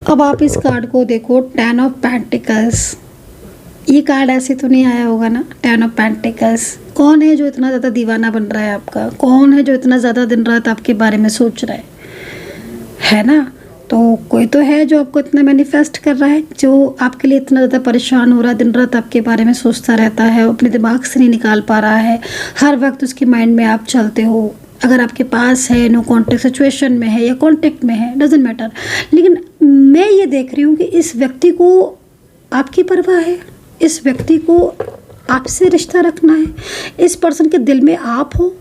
अब आप इस कार्ड को देखो, 10 ऑफ पेंटिकल्स। ये कार्ड ऐसे तो नहीं आया होगा ना, 10 ऑफ पेंटिकल्स। कौन है जो इतना ज़्यादा दीवाना बन रहा है आपका? कौन है जो इतना ज़्यादा दिन रात आपके बारे में सोच रहा है ना? तो कोई तो है जो आपको इतना मैनिफेस्ट कर रहा है, जो आपके लिए इतना ज़्यादा परेशान हो रहा है, दिन रात आपके बारे में सोचता रहता है, अपने दिमाग से नहीं निकाल पा रहा है, हर वक्त उसकी माइंड में आप चलते हो। अगर आपके पास है, नो कॉन्टेक्ट सिचुएशन में है या कॉन्टेक्ट में है, डजेंट मैटर। लेकिन मैं ये देख रही हूँ कि इस व्यक्ति को आपकी परवाह है, इस व्यक्ति को आपसे रिश्ता रखना है, इस पर्सन के दिल में आप हो,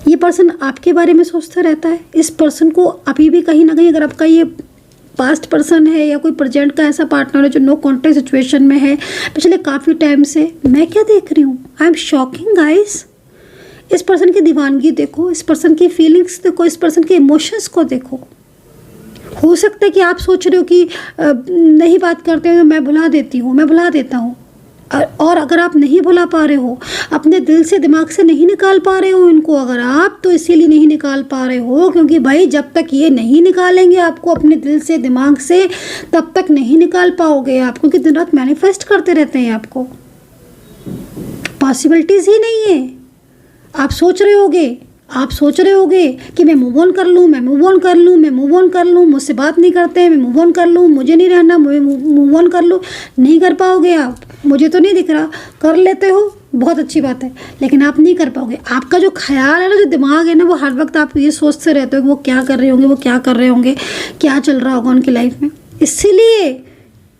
ये पर्सन आपके बारे में सोचता रहता है। इस पर्सन को अभी भी कहीं ना कहीं, अगर आपका ये पास्ट पर्सन है या कोई प्रेजेंट का ऐसा पार्टनर है जो नो कॉन्टेक्ट सिचुएशन में है पिछले काफ़ी टाइम से, मैं क्या देख रही हूँ, आई एम शॉकिंग गाइस। इस पर्सन की दीवानगी देखो, इस पर्सन की फीलिंग्स देखो, इस पर्सन के इमोशंस को देखो। हो सकता है कि आप सोच रहे हो कि नहीं बात करते हो तो मैं भुला देती हूँ, मैं भुला देता हूँ। और अगर आप नहीं भुला पा रहे हो, अपने दिल से दिमाग से नहीं निकाल पा रहे हो इनको, अगर आप, तो इसीलिए नहीं निकाल पा रहे हो क्योंकि भाई जब तक ये नहीं निकालेंगे आपको अपने दिल से दिमाग से, तब तक नहीं निकाल पाओगे आप, क्योंकि दिन रात मैनिफेस्ट करते रहते हैं आपको। पॉसिबिलिटीज़ ही नहीं है। आप सोच रहे होगे कि मैं मूव ऑन कर लूँ, मैं मूव ऑन कर लूँ, मैं मूव ऑन कर लूँ, मुझसे बात नहीं करते हैं, मैं मूव ऑन कर लूँ, मुझे नहीं रहना, मैं मूव ऑन कर लूँ। नहीं कर पाओगे आप, मुझे तो नहीं दिख रहा। कर लेते हो, बहुत अच्छी बात है, लेकिन आप नहीं कर पाओगे। आपका जो ख्याल है ना, जो दिमाग है ना, वो हर वक्त आप ये सोचते रहते हो कि वो क्या कर रहे होंगे, वो क्या कर रहे होंगे, क्या चल रहा होगा उनकी लाइफ में। इसीलिए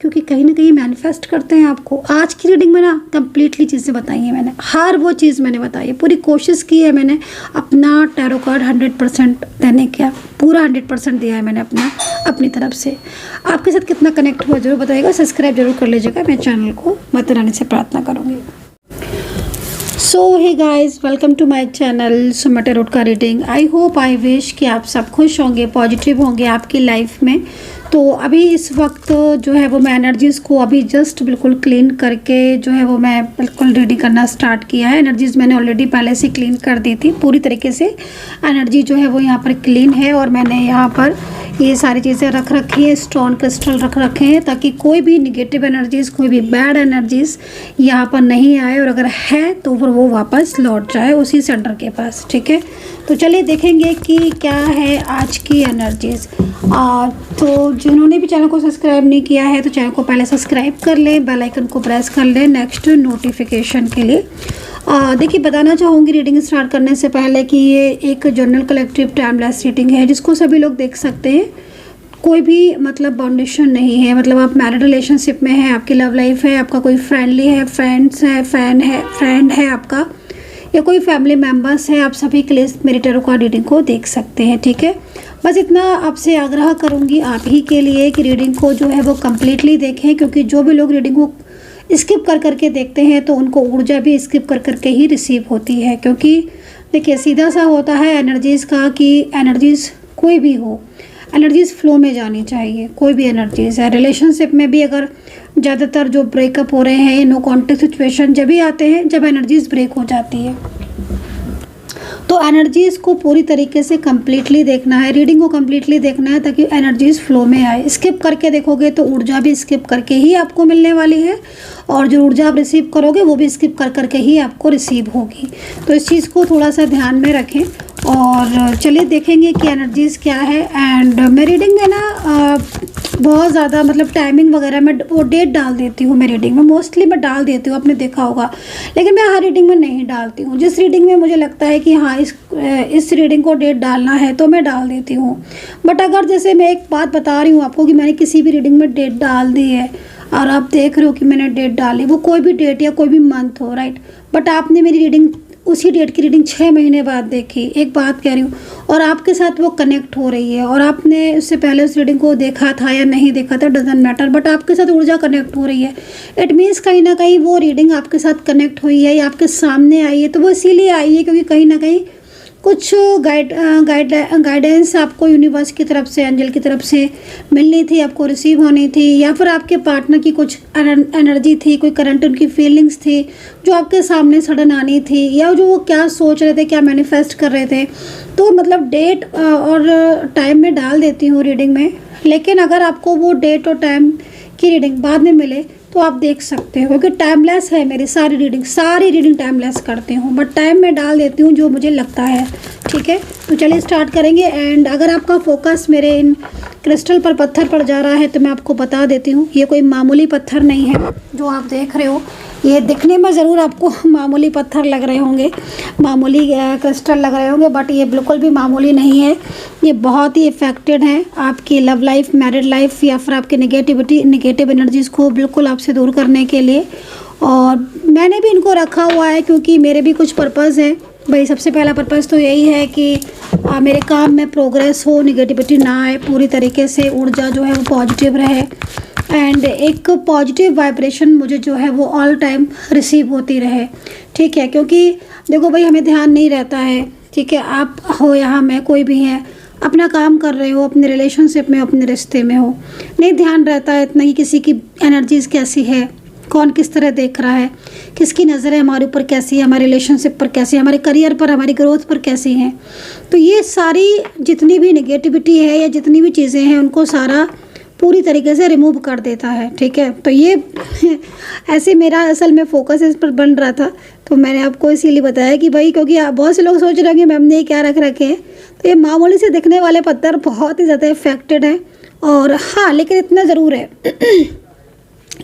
क्योंकि कहीं ना कहीं मैनिफेस्ट करते हैं आपको। आज की रीडिंग में ना कंप्लीटली चीज़ें बताई हैं मैंने, हर वो चीज़ मैंने बताई है, पूरी कोशिश की है मैंने अपना टैरो कार्ड 100% देने का, पूरा 100% दिया है मैंने अपनी तरफ से। आपके साथ कितना कनेक्ट हुआ जरूर बताइएगा, सब्सक्राइब जरूर कर लीजिएगा। मैं चैनल को माता रानी से प्रार्थना करूँगी। So hey guys, welcome to my channel Suma tarot का reading. I hope, I wish कि आप सब खुश होंगे, पॉजिटिव होंगे आपकी लाइफ में। तो अभी इस वक्त जो है वो मैं एनर्जीज़ को अभी जस्ट बिल्कुल क्लीन करके जो है वो मैं बिल्कुल रीडिंग करना स्टार्ट किया है। एनर्जीज़ मैंने ऑलरेडी पहले से क्लीन कर दी थी, पूरी तरीके से एनर्जी जो है वो यहाँ पर क्लीन है। और मैंने यहाँ पर ये सारी चीज़ें रख रखी है, स्टोन क्रिस्टल रख रखे हैं, ताकि कोई भी निगेटिव एनर्जीज़, कोई भी बैड एनर्जीज़ यहाँ पर नहीं आए, और अगर है तो फिर वो वापस लौट जाए उसी सेंटर के पास। ठीक है, तो चलिए देखेंगे कि क्या है आज की एनर्जीज़। तो जिन्होंने भी चैनल को सब्सक्राइब नहीं किया है तो चैनल को पहले सब्सक्राइब कर लें, बेल आइकन को प्रेस कर लें नेक्स्ट नोटिफिकेशन के लिए। देखिए, बताना चाहूँगी रीडिंग स्टार्ट करने से पहले कि ये एक जनरल कलेक्टिव टाइमलेस रीडिंग है जिसको सभी लोग देख सकते हैं। कोई भी मतलब बाउंडेशन नहीं है, मतलब आप मैरिड रिलेशनशिप में हैं, आपकी लव लाइफ है, आपका कोई फ्रेंडली है, फ्रेंड्स है, फ्रेंड है आपका, या कोई फैमिली मेम्बर्स है, आप सभी के लिए मेरी टैरो कार्ड रीडिंग को देख सकते हैं। ठीक है, बस इतना आपसे आग्रह करूंगी आप ही के लिए कि रीडिंग को जो है वो कम्प्लीटली देखें, क्योंकि जो भी लोग रीडिंग को स्किप कर करके देखते हैं तो उनको ऊर्जा भी स्किप कर करके ही रिसीव होती है। क्योंकि देखिए, सीधा सा होता है एनर्जीज़ का कि एनर्जीज़ कोई भी हो, एनर्जीज़ फ्लो में जानी चाहिए। कोई भी एनर्जीज़ है, रिलेशनशिप में भी अगर ज़्यादातर जो ब्रेकअप हो रहे हैं, नो कॉन्टेक्ट सिचुएशन जब भी आते हैं जब एनर्जीज़ ब्रेक हो जाती है, तो एनर्जीज़ को पूरी तरीके से कम्प्लीटली देखना है, रीडिंग को कम्प्लीटली देखना है ताकि एनर्जीज़ फ्लो में आए। स्किप करके देखोगे तो ऊर्जा भी स्किप करके ही आपको मिलने वाली है, और जो ऊर्जा आप रिसीव करोगे वो भी स्किप कर करके ही आपको रिसीव होगी। तो इस चीज़ को थोड़ा सा ध्यान में रखें। और चलिए देखेंगे कि एनर्जीज़ क्या है। एंड मैं रीडिंग में ना बहुत ज़्यादा मतलब टाइमिंग वगैरह में वो डेट डाल देती हूँ। मैं रीडिंग में मोस्टली मैं डाल देती हूँ, आपने देखा होगा, लेकिन मैं हर रीडिंग में नहीं डालती हूँ। जिस रीडिंग में मुझे लगता है कि हाँ इस रीडिंग को डेट डालना है तो मैं डाल देती हूँ। बट अगर जैसे मैं एक बात बता रही हूँ आपको कि मैंने किसी भी रीडिंग में डेट डाल दी है और आप देख रहे हो कि मैंने डेट डाली, वो कोई भी डेट या कोई भी मंथ हो, राइट, बट आपने मेरी रीडिंग उसी डेट की रीडिंग 6 महीने बाद देखी, एक बात कह रही हूँ, और आपके साथ वो कनेक्ट हो रही है, और आपने उससे पहले उस रीडिंग को देखा था या नहीं देखा था, डजेंट मैटर, बट आपके साथ ऊर्जा कनेक्ट हो रही है। इट मीन्स कहीं ना कहीं वो रीडिंग आपके साथ कनेक्ट हुई है या आपके सामने आई है, तो वो इसीलिए आई है क्योंकि कहीं ना कहीं कुछ गाइडेंस आपको यूनिवर्स की तरफ से, एंजल की तरफ से मिलनी थी, आपको रिसीव होनी थी, या फिर आपके पार्टनर की कुछ एनर्जी थी, कोई करंट उनकी फीलिंग्स थी जो आपके सामने सडन आनी थी, या जो वो क्या सोच रहे थे, क्या मैनिफेस्ट कर रहे थे। तो मतलब डेट और टाइम में डाल देती हूँ रीडिंग में, लेकिन अगर आपको वो डेट और टाइम की रीडिंग बाद में मिले तो आप देख सकते हो, क्योंकि टाइमलेस है मेरी सारी रीडिंग टाइमलेस करती हूँ, बट टाइम में डाल देती हूँ जो मुझे लगता है। ठीक है, तो चलिए स्टार्ट करेंगे। एंड अगर आपका फोकस मेरे इन क्रिस्टल पर, पत्थर पर जा रहा है, तो मैं आपको बता देती हूँ ये कोई मामूली पत्थर नहीं है जो आप देख रहे हो। ये दिखने में ज़रूर आपको मामूली पत्थर लग रहे होंगे, मामूली क्रिस्टल लग रहे होंगे, बट ये बिल्कुल भी मामूली नहीं है। ये बहुत ही इफेक्टेड है आपकी लव लाइफ, मैरिड लाइफ, या फिर आपके नेगेटिव एनर्जीज़ को बिल्कुल आपसे दूर करने के लिए। और मैंने भी इनको रखा हुआ है क्योंकि मेरे भी कुछ पर्पज़ है भाई। सबसे पहला पर्पज़ तो यही है कि मेरे काम में प्रोग्रेस हो, निगेटिविटी ना आए, पूरी तरीके से ऊर्जा जो है वो पॉजिटिव रहे, एंड एक पॉजिटिव वाइब्रेशन मुझे जो है वो ऑल टाइम रिसीव होती रहे। ठीक है, क्योंकि देखो भाई, हमें ध्यान नहीं रहता है, ठीक है, आप हो यहाँ मैं, कोई भी है, अपना काम कर रहे हो, अपने रिलेशनशिप में, अपने रिश्ते में हो, नहीं ध्यान रहता है इतना कि किसी की एनर्जीज़ कैसी है, कौन किस तरह देख रहा है, किसकी नज़रें हमारे ऊपर कैसी है, हमारे रिलेशनशिप पर कैसी है, हमारे करियर पर, हमारी ग्रोथ पर कैसी हैं। तो ये सारी जितनी भी नेगेटिविटी है या जितनी भी चीज़ें हैं, उनको सारा पूरी तरीके से रिमूव कर देता है। ठीक है, तो ये ऐसे मेरा असल में फोकस इस पर बन रहा था, तो मैंने आपको इसीलिए बताया कि भाई, क्योंकि आप बहुत से लोग सोच रहे होंगे मैम ने क्या रख रखे हैं। तो ये मामूली से दिखने वाले पत्थर बहुत ही ज़्यादा इफेक्टेड है। और हाँ, लेकिन इतना ज़रूर है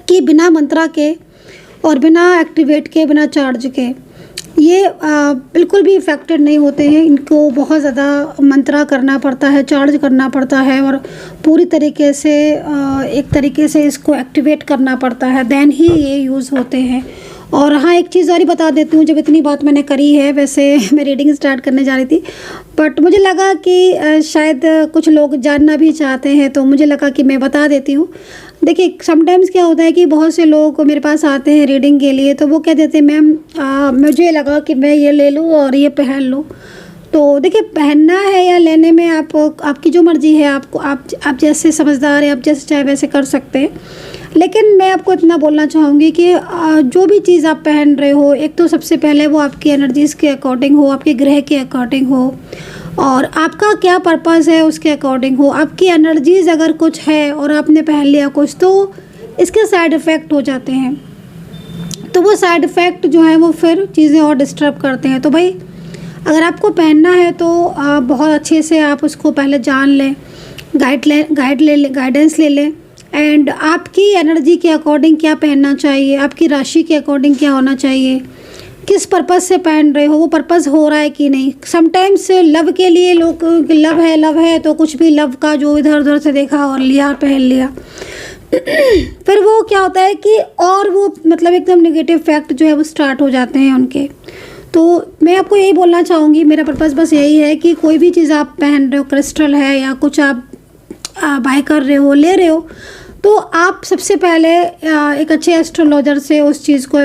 कि बिना मंत्रा के और बिना एक्टिवेट के, बिना चार्ज के ये बिल्कुल भी इफ़ेक्टेड नहीं होते हैं। इनको बहुत ज़्यादा मंत्रा करना पड़ता है, चार्ज करना पड़ता है, और पूरी तरीके से एक तरीके से इसको एक्टिवेट करना पड़ता है, देन ही ये यूज़ होते हैं। और हाँ, एक चीज़ और ही बता देती हूँ, जब इतनी बात मैंने करी है, वैसे मैं रीडिंग स्टार्ट करने जा रही थी, बट मुझे लगा कि शायद कुछ लोग जानना भी चाहते हैं, तो मुझे लगा कि मैं बता देती हूँ। देखिए, समटाइम्स क्या होता है कि बहुत से लोग मेरे पास आते हैं रीडिंग के लिए, तो वो कह देते हैं मैम मुझे लगा कि मैं ये ले लूँ और ये पहन लूँ। तो देखिए, पहनना है या लेने में आपकी जो मर्ज़ी है, आपको आप जैसे समझदार हैं, आप जैसे चाहे वैसे कर सकते हैं। लेकिन मैं आपको इतना बोलना चाहूँगी कि जो भी चीज़ आप पहन रहे हो, एक तो सबसे पहले वो आपकी एनर्जीज़ के अकॉर्डिंग हो, आपके ग्रह के अकॉर्डिंग हो, और आपका क्या पर्पज़ है उसके अकॉर्डिंग हो। आपकी एनर्जीज़ अगर कुछ है और आपने पहन लिया कुछ, तो इसके साइड इफ़ेक्ट हो जाते हैं। तो वो साइड इफ़ेक्ट जो है वो फिर चीज़ें और डिस्टर्ब करते हैं। तो भाई, अगर आपको पहनना है तो बहुत अच्छे से आप उसको पहले जान लें, गाइडेंस ले लें, एंड आपकी एनर्जी के अकॉर्डिंग क्या पहनना चाहिए, आपकी राशि के अकॉर्डिंग क्या होना चाहिए, किस पर्पज़ से पहन रहे हो, वो पर्पज़ हो रहा है कि नहीं। समटाइम्स लव के लिए लोग, लव है तो कुछ भी लव का जो इधर उधर से देखा और लिया, पहन लिया, फिर वो क्या होता है कि और वो मतलब एकदम नेगेटिव फैक्ट जो है वो स्टार्ट हो जाते हैं उनके। तो मैं आपको यही बोलना चाहूँगी, मेरा पर्पज़ बस यही है कि कोई भी चीज़ आप पहन रहे हो, क्रिस्टल है या कुछ आप बाय कर रहे हो, ले रहे हो, तो आप सबसे पहले एक अच्छे एस्ट्रोलॉजर से उस चीज़ को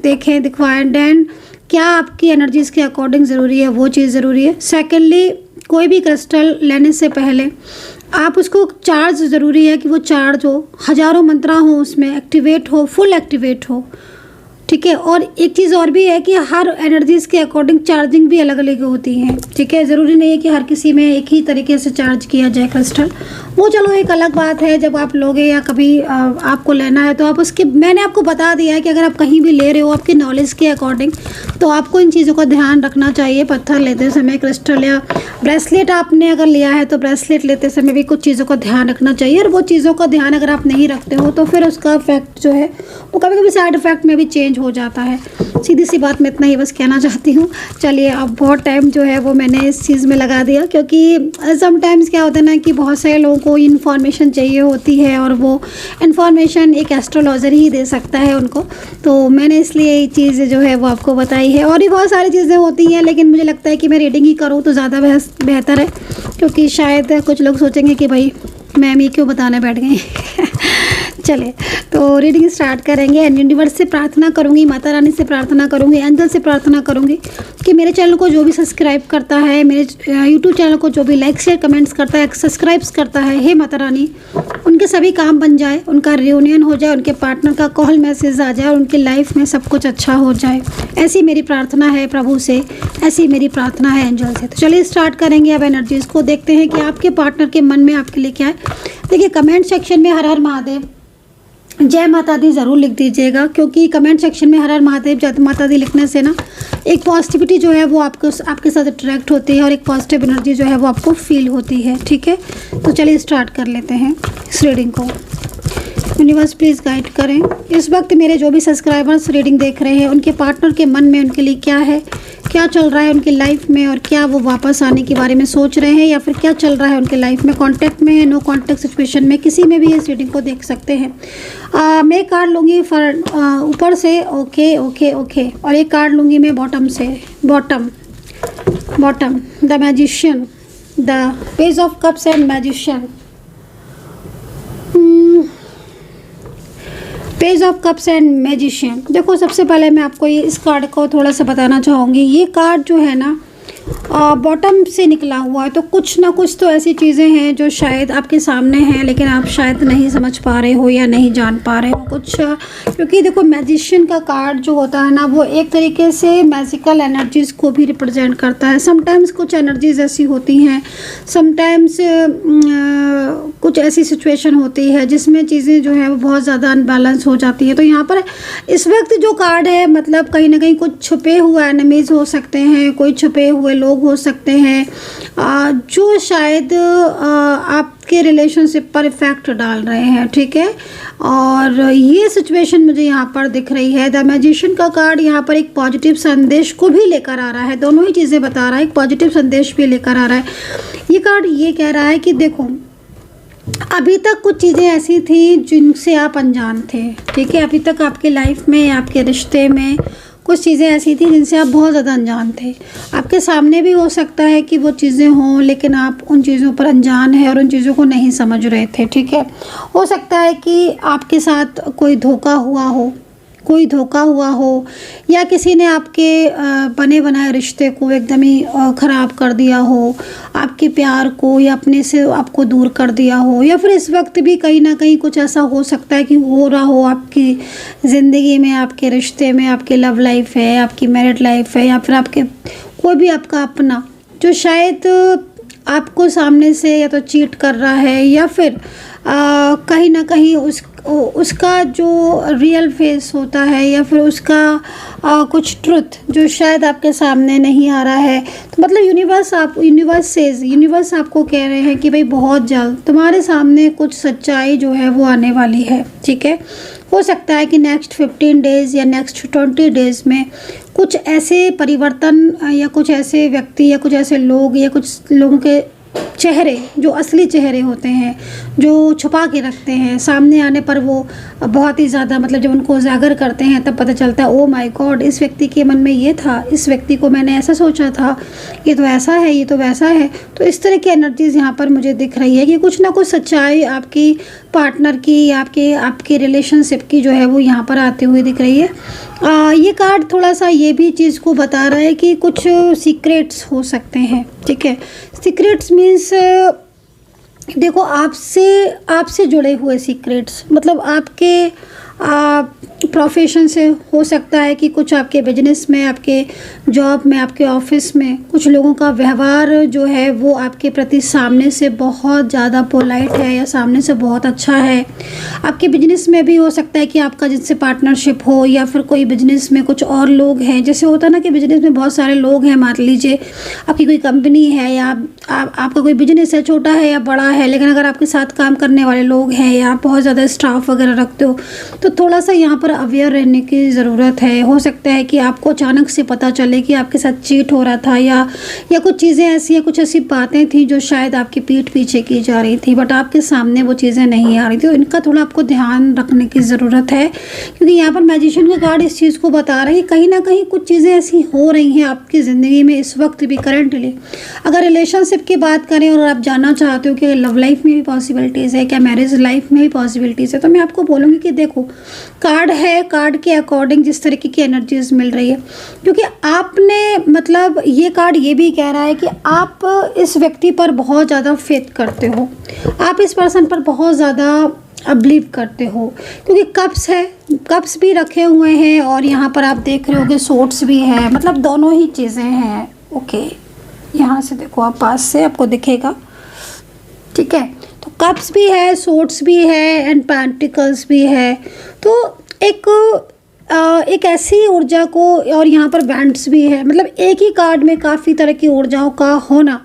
देखें, दिखवाएं, देन क्या आपकी एनर्जीज़ के अकॉर्डिंग ज़रूरी है, वो चीज़ ज़रूरी है। सेकेंडली, कोई भी क्रिस्टल लेने से पहले आप उसको चार्ज ज़रूरी है कि वो चार्ज हो, हज़ारों मंत्रा हो उसमें, एक्टिवेट हो, फुल एक्टिवेट हो। ठीक है, और एक चीज़ और भी है कि हर एनर्जीज़ के अकॉर्डिंग चार्जिंग भी अलग अलग होती है। ठीक है, ज़रूरी नहीं है कि हर किसी में एक ही तरीके से चार्ज किया जाए क्रिस्टल। वो चलो एक अलग बात है, जब आप लोगे या कभी आपको लेना है तो आप उसके, मैंने आपको बता दिया है कि अगर आप कहीं भी ले रहे हो आपकी नॉलेज के अकॉर्डिंग, तो आपको इन चीज़ों का ध्यान रखना चाहिए। पत्थर लेते समय, क्रिस्टल या ब्रेसलेट आपने अगर लिया है तो ब्रेसलेट लेते समय भी कुछ चीज़ों का ध्यान रखना चाहिए। और वो चीज़ों का ध्यान अगर आप नहीं रखते हो तो फिर उसका इफेक्ट जो है वो कभी कभी साइड इफ़ेक्ट में भी चेंज हो जाता है। सीधी सी बात, मैं इतना ही बस कहना चाहती हूँ। चलिए, अब बहुत टाइम जो है वो मैंने इस चीज़ में लगा दिया, क्योंकि समटाइम्स क्या होता है ना कि बहुत सारे लोगों को इन्फॉर्मेशन चाहिए होती है, और वो इन्फॉर्मेशन एक एस्ट्रोलॉजर ही दे सकता है उनको। तो मैंने इसलिए ये चीज़ जो है वो आपको बताई है। और भी बहुत सारी चीज़ें होती हैं, लेकिन मुझे लगता है कि मैं रीडिंग ही करूँ तो ज़्यादा बेहतर है, क्योंकि शायद कुछ लोग सोचेंगे कि भाई मैम ये क्यों बताने बैठ गए चले तो रीडिंग स्टार्ट करेंगे। एंड यूनिवर्स से प्रार्थना करूंगी, माता रानी से प्रार्थना करूंगी, एंजल से प्रार्थना करूंगी कि मेरे चैनल को जो भी सब्सक्राइब करता है, मेरे यूट्यूब चैनल को जो भी लाइक शेयर कमेंट्स करता है, सब्सक्राइब्स करता है, हे माता रानी उनके सभी काम बन जाए, उनका रियूनियन हो जाए, उनके पार्टनर का कॉल मैसेज आ जाए और उनकी लाइफ में सब कुछ अच्छा हो जाए। ऐसी मेरी प्रार्थना है प्रभु से, ऐसी मेरी प्रार्थना है एंजल से। तो चलिए स्टार्ट करेंगे अब एनर्जीज़ को, देखते हैं कि आपके पार्टनर के मन में आपके लिए क्या है। देखिए कमेंट सेक्शन में हर हर महादेव, जय माता दी ज़रूर लिख दीजिएगा, क्योंकि कमेंट सेक्शन में हर हर महादेव, जय माता दी लिखने से ना एक पॉजिटिविटी जो है वो आपके साथ अट्रैक्ट होती है और एक पॉजिटिव एनर्जी जो है वो आपको फील होती है। ठीक है, तो चलिए स्टार्ट कर लेते हैं इस रीडिंग को। यूनिवर्स प्लीज़ गाइड करें इस वक्त मेरे जो भी सब्सक्राइबर्स रीडिंग देख रहे हैं, उनके पार्टनर के मन में उनके लिए क्या है, क्या चल रहा है उनकी लाइफ में, और क्या वो वापस आने के बारे में सोच रहे हैं या फिर क्या चल रहा है उनकी लाइफ में, कांटेक्ट में है, नो कांटेक्ट सिचुएशन में, किसी में भी इस रीडिंग को देख सकते हैं। मैं कार्ड लूँगी फॉर ऊपर से, ओके ओके ओके, और एक कार्ड लूँगी मैं बॉटम से, bottom the magician, the page of cups and magician, page of cups and magician. देखो सबसे पहले मैं आपको ये इस कार्ड को थोड़ा सा बताना चाहूँगी। ये कार्ड जो है ना बॉटम से निकला हुआ है, तो कुछ ना कुछ तो ऐसी चीज़ें हैं जो शायद आपके सामने हैं लेकिन आप शायद नहीं समझ पा रहे हो या नहीं जान पा रहे हो कुछ, क्योंकि देखो मैजिशियन का कार्ड जो होता है ना वो एक तरीके से मैजिकल एनर्जीज़ को भी रिप्रेजेंट करता है। समटाइम्स कुछ एनर्जीज ऐसी होती हैं, समटाइम्स कुछ ऐसी सिचुएशन होती है जिसमें चीज़ें जो है वो बहुत ज़्यादा अनबैलेंस हो जाती है। तो यहाँ पर इस वक्त जो कार्ड है मतलब कहीं ना कहीं कुछ छुपे हुए एनिमीज़ हो सकते हैं, कोई छुपे हुए लोग हो सकते हैं जो शायद आपके रिलेशनशिप पर इफेक्ट डाल रहे हैं। ठीक है, और ये सिचुएशन मुझे यहाँ पर दिख रही है। द मैजिशियन का कार्ड यहाँ पर एक पॉजिटिव संदेश को भी लेकर आ रहा है, दोनों ही चीज़ें बता रहा है, एक पॉजिटिव संदेश भी लेकर आ रहा है। ये कार्ड ये कह रहा है कि देखो अभी तक कुछ चीज़ें ऐसी थी जिनसे आप अनजान थे। ठीक है, अभी तक आपके लाइफ में, आपके रिश्ते में कुछ चीज़ें ऐसी थी जिनसे आप बहुत ज़्यादा अनजान थे। आपके सामने भी हो सकता है कि वो चीज़ें हों लेकिन आप उन चीज़ों पर अनजान हैं और उन चीज़ों को नहीं समझ रहे थे। ठीक है, हो सकता है कि आपके साथ कोई धोखा हुआ हो या किसी ने आपके बने बनाए रिश्ते को एकदम ही ख़राब कर दिया हो, आपके प्यार को या अपने से आपको दूर कर दिया हो, या फिर इस वक्त भी कहीं ना कहीं कुछ ऐसा हो सकता है कि हो रहा हो आपकी ज़िंदगी में, आपके रिश्ते में, आपकी लव लाइफ है, आपकी मैरिड लाइफ है, या फिर आपके कोई भी आपका अपना जो शायद आपको सामने से या तो चीट कर रहा है या फिर कहीं ना कहीं उसका जो रियल फेस होता है या फिर उसका कुछ ट्रुथ जो शायद आपके सामने नहीं आ रहा है। तो मतलब यूनिवर्स आपको कह रहे हैं कि भाई बहुत जल्द तुम्हारे सामने कुछ सच्चाई जो है वो आने वाली है। ठीक है, हो सकता है कि नेक्स्ट 15 डेज़ या नेक्स्ट 20 डेज़ में कुछ ऐसे परिवर्तन या कुछ ऐसे व्यक्ति या कुछ ऐसे लोग या कुछ लोगों के चेहरे जो असली चेहरे होते हैं जो छुपा के रखते हैं, सामने आने पर वो बहुत ही ज़्यादा मतलब जब उनको उजागर करते हैं तब पता चलता है ओ माय गॉड, इस व्यक्ति के मन में ये था, इस व्यक्ति को मैंने ऐसा सोचा था, ये तो ऐसा है, ये तो वैसा है। तो इस तरह की एनर्जीज़ यहाँ पर मुझे दिख रही है कि कुछ ना कुछ सच्चाई आपकी पार्टनर की, आपके रिलेशनशिप की जो है वो यहाँ पर आती हुई दिख रही है। ये कार्ड थोड़ा सा ये भी चीज़ को बता रहा है कि कुछ सीक्रेट्स हो सकते हैं। ठीक है, सीक्रेट्स मीन्स देखो आपसे जुड़े हुए सीक्रेट्स, मतलब आपके प्रोफेशन से हो सकता है कि कुछ आपके बिजनेस में, आपके जॉब में, आपके ऑफिस में कुछ लोगों का व्यवहार जो है वो आपके प्रति सामने से बहुत ज़्यादा पोलाइट है या सामने से बहुत अच्छा है। आपके बिजनेस में भी हो सकता है कि आपका जिनसे पार्टनरशिप हो या फिर कोई बिजनेस में कुछ और लोग हैं, जैसे होता है ना कि बिजनेस में बहुत सारे लोग हैं। मान लीजिए आपकी कोई कंपनी है या आपका कोई बिजनेस है, छोटा है या बड़ा है, लेकिन अगर आपके साथ काम करने वाले लोग हैं या आप बहुत ज़्यादा स्टाफ वगैरह रखते हो तो थोड़ा सा यहाँ पर अवेयर रहने की ज़रूरत है। हो सकता है कि आपको अचानक से पता चले कि आपके साथ चीट हो रहा था, या कुछ चीज़ें ऐसी हैं, कुछ ऐसी बातें थी जो शायद आपकी पीठ पीछे की जा रही थी, बट आपके सामने वो चीज़ें नहीं आ रही थी। तो इनका थोड़ा आपको ध्यान रखने की ज़रूरत है, क्योंकि यहाँ पर मैजिशियन का कार्ड इस चीज़ को बता रहा है कि कहीं ना कहीं कुछ चीज़ें ऐसी हो रही हैं आपकी ज़िंदगी में इस वक्त भी, करंटली। अगर रिलेशनशिप की बात करें और आप जानना चाहते हो कि लव लाइफ में भी पॉसिबिलिटीज़ है क्या, मैरिज लाइफ में भी पॉसिबिलिटीज़ है, तो मैं आपको बोलूँगी कि देखो, कार्ड है, कार्ड के अकॉर्डिंग जिस तरीके की एनर्जीज मिल रही है, क्योंकि आपने मतलब ये कार्ड ये भी कह रहा है कि आप इस व्यक्ति पर बहुत ज़्यादा फेथ करते हो, आप इस पर्सन पर बहुत ज़्यादा बिलीव करते हो, क्योंकि कप्स है, कप्स भी रखे हुए हैं और यहाँ पर आप देख रहे होगे सोर्ट्स भी है, मतलब दोनों ही चीज़ें हैं। ओके, यहाँ से देखो आप पास से आपको दिखेगा, ठीक है। तो कप्स भी है, सोर्ट्स भी है एंड पेंटिकल्स भी है। तो एक ऐसी ऊर्जा को, और यहाँ पर बैंड्स भी है, मतलब एक ही कार्ड में काफ़ी तरह की ऊर्जाओं का होना,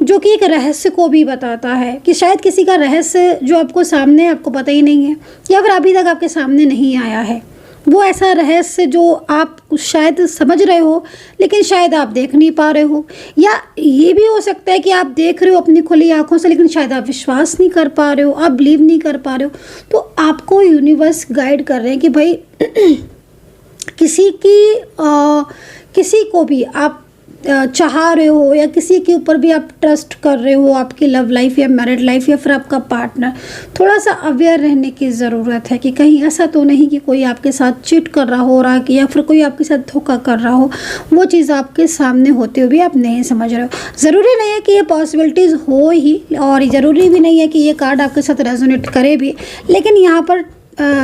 जो कि एक रहस्य को भी बताता है कि शायद किसी का रहस्य जो आपको सामने आपको पता ही नहीं है, या फिर अभी तक आपके सामने नहीं आया है, वो ऐसा रहस्य जो आप शायद समझ रहे हो लेकिन शायद आप देख नहीं पा रहे हो, या ये भी हो सकता है कि आप देख रहे हो अपनी खुली आंखों से लेकिन शायद आप विश्वास नहीं कर पा रहे हो, आप बिलीव नहीं कर पा रहे हो। तो आपको यूनिवर्स गाइड कर रहे हैं कि भाई किसी को भी आप चाह रहे हो, या किसी के ऊपर भी आप ट्रस्ट कर रहे हो, आपकी लव लाइफ या मैरिड लाइफ या फिर आपका पार्टनर, थोड़ा सा अवेयर रहने की ज़रूरत है कि कहीं ऐसा तो नहीं कि कोई आपके साथ चीट कर रहा हो रहा कि, या फिर कोई आपके साथ धोखा कर रहा हो, वो चीज़ आपके सामने होते हुए भी आप नहीं समझ रहे हो। ज़रूरी नहीं है कि ये पॉसिबिलिटीज़ हो ही, और ज़रूरी भी नहीं है कि ये कार्ड आपके साथ रेजोनेट करे भी, लेकिन यहाँ पर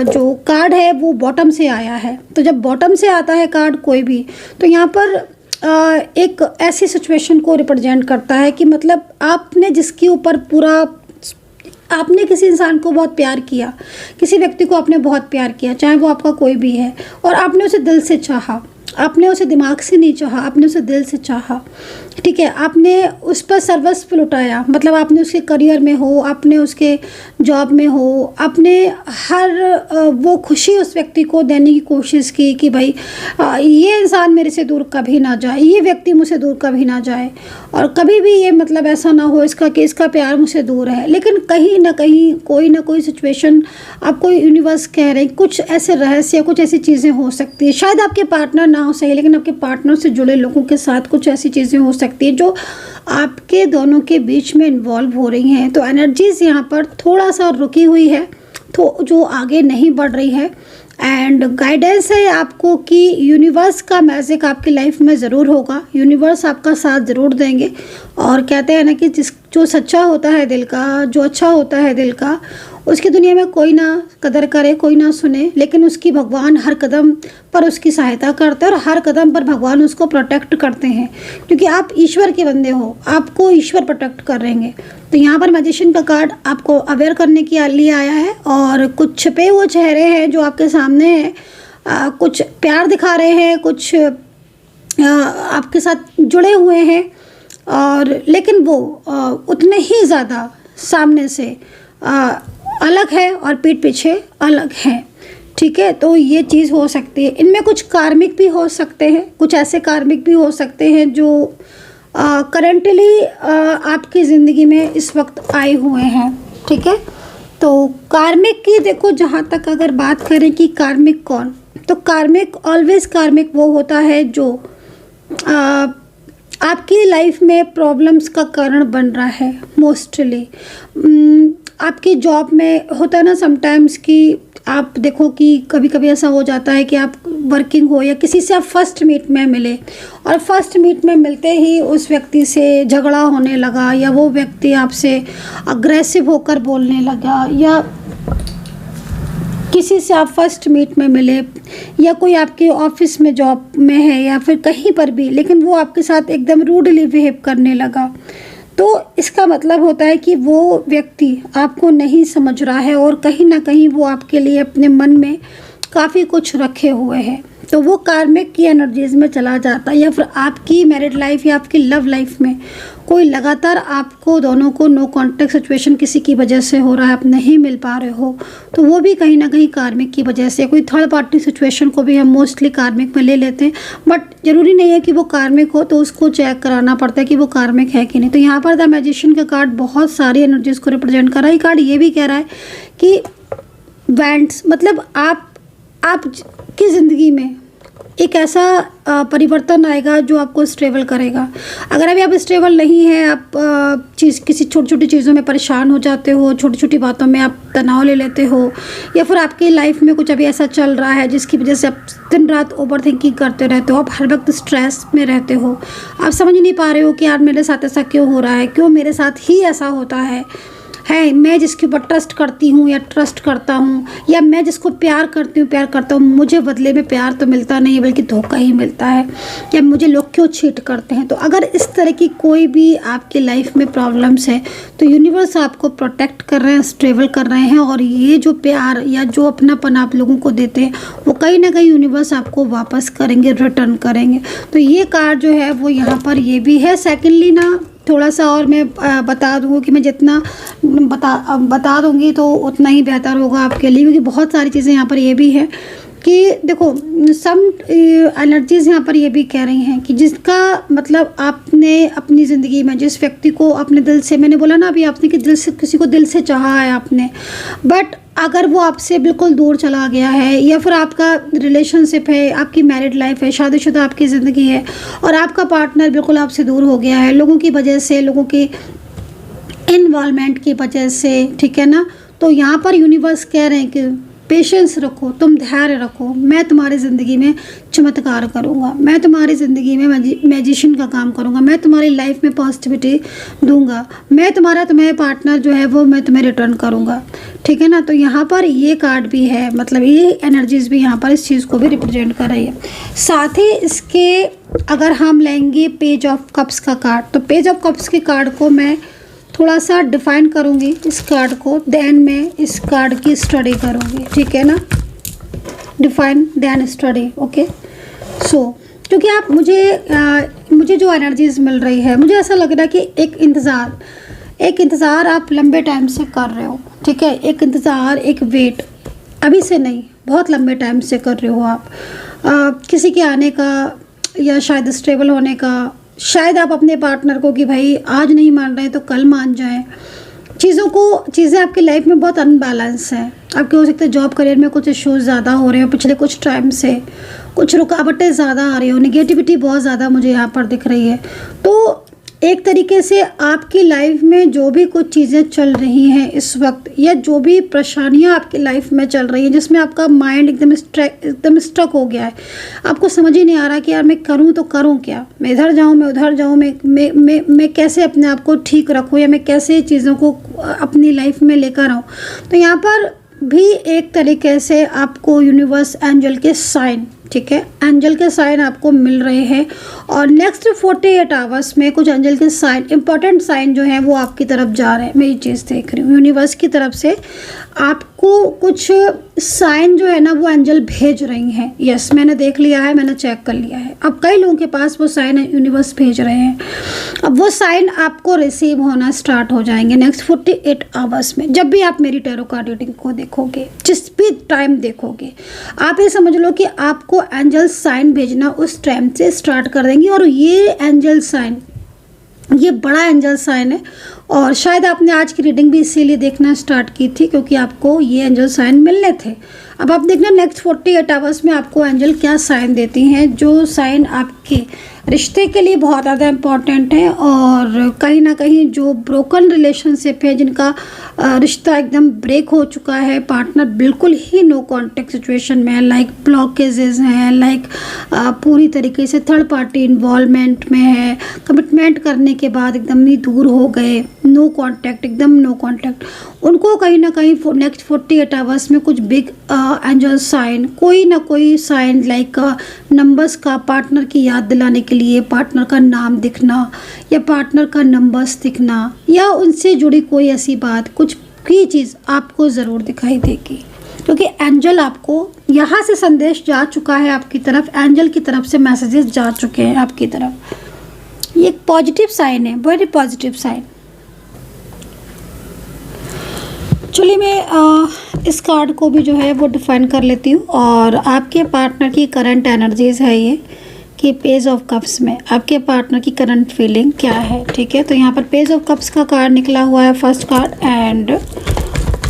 जो कार्ड है वो बॉटम से आया है। तो जब बॉटम से आता है कार्ड कोई भी, तो यहाँ पर एक ऐसी सिचुएशन को रिप्रेजेंट करता है कि मतलब आपने जिसके ऊपर पूरा, आपने किसी इंसान को बहुत प्यार किया, किसी व्यक्ति को आपने बहुत प्यार किया, चाहे वो आपका कोई भी है, और आपने उसे दिल से चाहा, आपने उसे दिमाग से नहीं चाहा, आपने उसे दिल से चाहा, ठीक है। आपने उस पर सर्वस्व लुटाया, मतलब आपने उसके करियर में हो, आपने उसके जॉब में हो, आपने हर वो खुशी उस व्यक्ति को देने की कोशिश की कि भाई ये इंसान मेरे से दूर कभी ना जाए, ये व्यक्ति मुझसे दूर कभी ना जाए, और कभी भी ये मतलब ऐसा ना हो इसका कि इसका प्यार मुझसे दूर है। लेकिन कहीं ना कहीं कोई ना कोई सिचुएशन, आपको यूनिवर्स कह रहे हैं कुछ ऐसे रहस्य, कुछ ऐसी चीज़ें हो सकती है, शायद आपके पार्टनर ना हो सही, लेकिन आपके पार्टनर से जुड़े लोगों के साथ कुछ ऐसी चीज़ें हो सकती है जो आपके दोनों के बीच में इन्वॉल्व हो रही हैं। तो एनर्जीज यहाँ पर थोड़ा सा रुकी हुई है, तो जो आगे नहीं बढ़ रही है, एंड गाइडेंस है आपको कि यूनिवर्स का मैजिक आपकी लाइफ में ज़रूर होगा, यूनिवर्स आपका साथ ज़रूर देंगे। और कहते हैं ना कि जो सच्चा होता है दिल का, जो अच्छा होता है दिल का, उसकी दुनिया में कोई ना कदर करे, कोई ना सुने, लेकिन उसकी भगवान हर कदम पर उसकी सहायता करते हैं और हर कदम पर भगवान उसको प्रोटेक्ट करते हैं, क्योंकि आप ईश्वर के बंदे हो, आपको ईश्वर प्रोटेक्ट करेंगे। तो यहाँ पर मैजिशियन का कार्ड आपको अवेयर करने के लिए आया है, और कुछ छिपे हुए चेहरे हैं जो आपके सामने हैं, कुछ प्यार दिखा रहे हैं, कुछ आपके साथ जुड़े हुए हैं, और लेकिन वो उतने ही ज़्यादा सामने से अलग है और पीठ पीछे अलग है, ठीक है। तो ये चीज़ हो सकती है, इनमें कुछ कार्मिक भी हो सकते हैं, कुछ ऐसे कार्मिक भी हो सकते हैं जो करंटली आपकी ज़िंदगी में इस वक्त आए हुए हैं, ठीक है। तो कार्मिक की देखो, जहाँ तक अगर बात करें कि कार्मिक कौन, तो कार्मिक ऑलवेज कार्मिक वो होता है जो आपकी लाइफ में प्रॉब्लम्स का कारण बन रहा है। मोस्टली आपकी जॉब में होता है ना समटाइम्स कि आप देखो कि कभी कभी ऐसा हो जाता है कि आप वर्किंग हो या किसी से आप फर्स्ट मीट में मिले, और फर्स्ट मीट में मिलते ही उस व्यक्ति से झगड़ा होने लगा, या वो व्यक्ति आपसे अग्रेसिव होकर बोलने लगा, या किसी से आप फर्स्ट मीट में मिले, या कोई आपके ऑफिस में जॉब में है या फिर कहीं पर भी, लेकिन वो आपके साथ एकदम रूडली बिहेव करने लगा, तो इसका मतलब होता है कि वो व्यक्ति आपको नहीं समझ रहा है, और कहीं ना कहीं वो आपके लिए अपने मन में काफ़ी कुछ रखे हुए हैं, तो वो कार्मिक की एनर्जीज में चला जाता है, या फिर आपकी मैरिड लाइफ या आपकी लव लाइफ में कोई लगातार आपको दोनों को नो कॉन्टेक्ट सिचुएशन किसी की वजह से हो रहा है, आप नहीं मिल पा रहे हो, तो वो भी कहीं ना कहीं कार्मिक की वजह से। कोई थर्ड पार्टी सिचुएशन को भी हम मोस्टली कार्मिक में ले लेते हैं, बट ज़रूरी नहीं है कि वो कार्मिक हो, तो उसको चेक कराना पड़ता है कि वो कार्मिक है कि नहीं। तो यहाँ पर द मैजिशियन का कार्ड बहुत सारी एनर्जीज को रिप्रेजेंट कर रहा है। ये कार्ड ये भी कह रहा है कि वेंट्स, मतलब आपकी ज़िंदगी में एक ऐसा परिवर्तन आएगा जो आपको स्टेबल करेगा। अगर अभी आप स्टेबल नहीं हैं, आप किसी छोटी छोटी चीज़ों में परेशान हो जाते हो, छोटी छोटी बातों में आप तनाव ले लेते हो, या फिर आपकी लाइफ में कुछ अभी ऐसा चल रहा है जिसकी वजह से आप दिन रात ओवर थिंकिंग करते रहते हो, आप हर वक्त स्ट्रेस में रहते हो, आप समझ नहीं पा रहे हो कि यार मेरे साथ ऐसा क्यों हो रहा है, क्यों मेरे साथ ही ऐसा होता है, मैं जिसके ऊपर ट्रस्ट करती हूँ या ट्रस्ट करता हूँ, या मैं जिसको प्यार करती हूँ प्यार करता हूँ, मुझे बदले में प्यार तो मिलता नहीं बल्कि धोखा ही मिलता है, या मुझे लोग क्यों चीट करते हैं। तो अगर इस तरह की कोई भी आपकी लाइफ में प्रॉब्लम्स है, तो यूनिवर्स आपको प्रोटेक्ट कर रहे हैं, स्टेबल कर रहे हैं, और ये जो प्यार या जो अपनापन आप लोगों को देते हैं वो कहीं ना कहीं यूनिवर्स आपको वापस करेंगे, रिटर्न करेंगे। तो ये कार्ड जो है वो यहाँ पर ये भी है। सेकेंडली ना थोड़ा सा और मैं बता दूँगी कि मैं जितना बता दूँगी तो उतना ही बेहतर होगा आपके लिए, क्योंकि बहुत सारी चीज़ें यहाँ पर ये भी है कि देखो सम एनर्जीज़ यहाँ पर ये भी कह रही हैं कि जिसका मतलब आपने अपनी ज़िंदगी में जिस व्यक्ति को अपने दिल से, मैंने बोला ना अभी आपने कि दिल से किसी को दिल से चाहा है आपने, बट अगर वो आपसे बिल्कुल दूर चला गया है, या फिर आपका रिलेशनशिप है, आपकी मैरिड लाइफ है, शादीशुदा आपकी ज़िंदगी है, और आपका पार्टनर बिल्कुल आपसे दूर हो गया है लोगों की वजह से, लोगों की इन्वॉल्वमेंट की वजह से, ठीक है ना, तो यहाँ पर यूनिवर्स कह रहे हैं कि पेशेंस रखो, तुम धैर्य रखो, मैं तुम्हारी ज़िंदगी में चमत्कार करूँगा, मैं तुम्हारी ज़िंदगी में मैजिशियन का काम करूँगा, मैं तुम्हारी लाइफ में पॉजिटिविटी दूंगा, मैं तुम्हारे पार्टनर जो है वो मैं तुम्हें रिटर्न करूँगा, ठीक है ना। तो यहाँ पर ये कार्ड भी है, मतलब ये एनर्जीज़ भी यहाँ पर इस चीज़ को भी रिप्रेजेंट कर रही है। साथ ही इसके अगर हम लेंगे पेज ऑफ कप्स का कार्ड, तो पेज ऑफ कप्स के कार्ड को मैं थोड़ा सा डिफाइन करूँगी इस कार्ड को, देन मैं इस कार्ड की स्टडी करूँगी, ठीक है ना। Define then study, okay. So क्योंकि आप मुझे जो एनर्जीज मिल रही है, मुझे ऐसा लग रहा है कि एक इंतज़ार आप लंबे टाइम से कर रहे हो, ठीक है। एक इंतज़ार, एक वेट, अभी से नहीं, बहुत लंबे टाइम से कर रहे हो आप किसी के आने का, या शायद स्टेबल होने का, शायद आप अपने पार्टनर को कि भाई आज नहीं मान रहे तो कल मान जाएं। चीज़ें आपकी लाइफ में बहुत अनबैलेंस है। आपके हो सकता है जॉब करियर में कुछ इश्यूज ज़्यादा हो रहे हो पिछले कुछ टाइम से, कुछ रुकावटें ज़्यादा आ रही हो, निगेटिविटी बहुत ज़्यादा मुझे यहाँ पर दिख रही है। तो एक तरीके से आपकी लाइफ में जो भी कुछ चीज़ें चल रही हैं इस वक्त, या जो भी परेशानियां आपकी लाइफ में चल रही हैं जिसमें आपका माइंड एकदम स्ट्रक हो गया है, आपको समझ ही नहीं आ रहा कि यार मैं करूं तो करूं क्या, मैं इधर जाऊं, मैं उधर जाऊं, मैं कैसे अपने आप को ठीक रखूं, या मैं कैसे चीज़ों को अपनी लाइफ में लेकर आऊँ। तो यहाँ पर भी एक तरीके से आपको यूनिवर्स एंजल के साइन, ठीक है, एंजल के साइन आपको मिल रहे हैं, और नेक्स्ट 48 आवर्स में कुछ एंजल के साइन, इंपॉर्टेंट साइन जो हैं वो आपकी तरफ जा रहे हैं। मैं ये चीज़ देख रही हूँ, यूनिवर्स की तरफ से आपको कुछ साइन जो है ना वो एंजल भेज रही हैं। यस, मैंने देख लिया है, मैंने चेक कर लिया है। अब कई लोगों के पास वो साइन यूनिवर्स भेज रहे हैं, अब वो साइन आपको रिसीव होना स्टार्ट हो जाएंगे नेक्स्ट 48 आवर्स में। जब भी आप मेरी टैरो कार्ड रीडिंग को देखोगे, जिस भी टाइम देखोगे, आप ये समझ लो कि आपको एंजल साइन भेजना उस टाइम से स्टार्ट कर देंगे। और ये एंजल साइन, ये बड़ा एंजल साइन है, और शायद आपने आज की रीडिंग भी इसीलिए देखना स्टार्ट की थी क्योंकि आपको ये एंजल साइन मिलने थे। अब आप देखना नेक्स्ट 48 आवर्स में आपको एंजल क्या साइन देती हैं, जो साइन आपके रिश्ते के लिए बहुत ज़्यादा इम्पॉर्टेंट है, और कहीं ना कहीं जो ब्रोकन रिलेशनशिप है, जिनका रिश्ता एकदम ब्रेक हो चुका है, पार्टनर बिल्कुल ही नो कॉन्टेक्ट सिचुएशन में है, लाइक ब्लॉकेजेस हैं, लाइक पूरी तरीके से थर्ड पार्टी इन्वॉल्वमेंट में है, कमिटमेंट करने के बाद एकदम ही दूर हो गए, नो कॉन्टैक्ट, एकदम नो कॉन्टैक्ट, उनको कहीं ना कहीं नेक्स्ट 48 आवर्स में कुछ बिग एंजल साइन, कोई ना कोई साइन लाइक नंबर्स का, पार्टनर की याद दिलाने के लिए पार्टनर का नाम दिखना, या पार्टनर का नंबर्स दिखना, या उनसे जुड़ी कोई ऐसी बात, कुछ की चीज़ आपको ज़रूर दिखाई देगी, क्योंकि एंजल आपको यहाँ से संदेश जा चुका है आपकी तरफ, एंजल की तरफ से मैसेजेस जा चुके हैं आपकी तरफ। ये एक पॉजिटिव साइन है, वेरी पॉजिटिव साइन। चलिए मैं इस कार्ड को भी जो है वो डिफाइन कर लेती हूँ। और आपके पार्टनर की करंट एनर्जीज है ये कि पेज ऑफ कप्स में आपके पार्टनर की करंट फीलिंग क्या है, ठीक है। तो यहाँ पर पेज ऑफ कप्स का कार्ड निकला हुआ है फर्स्ट कार्ड, एंड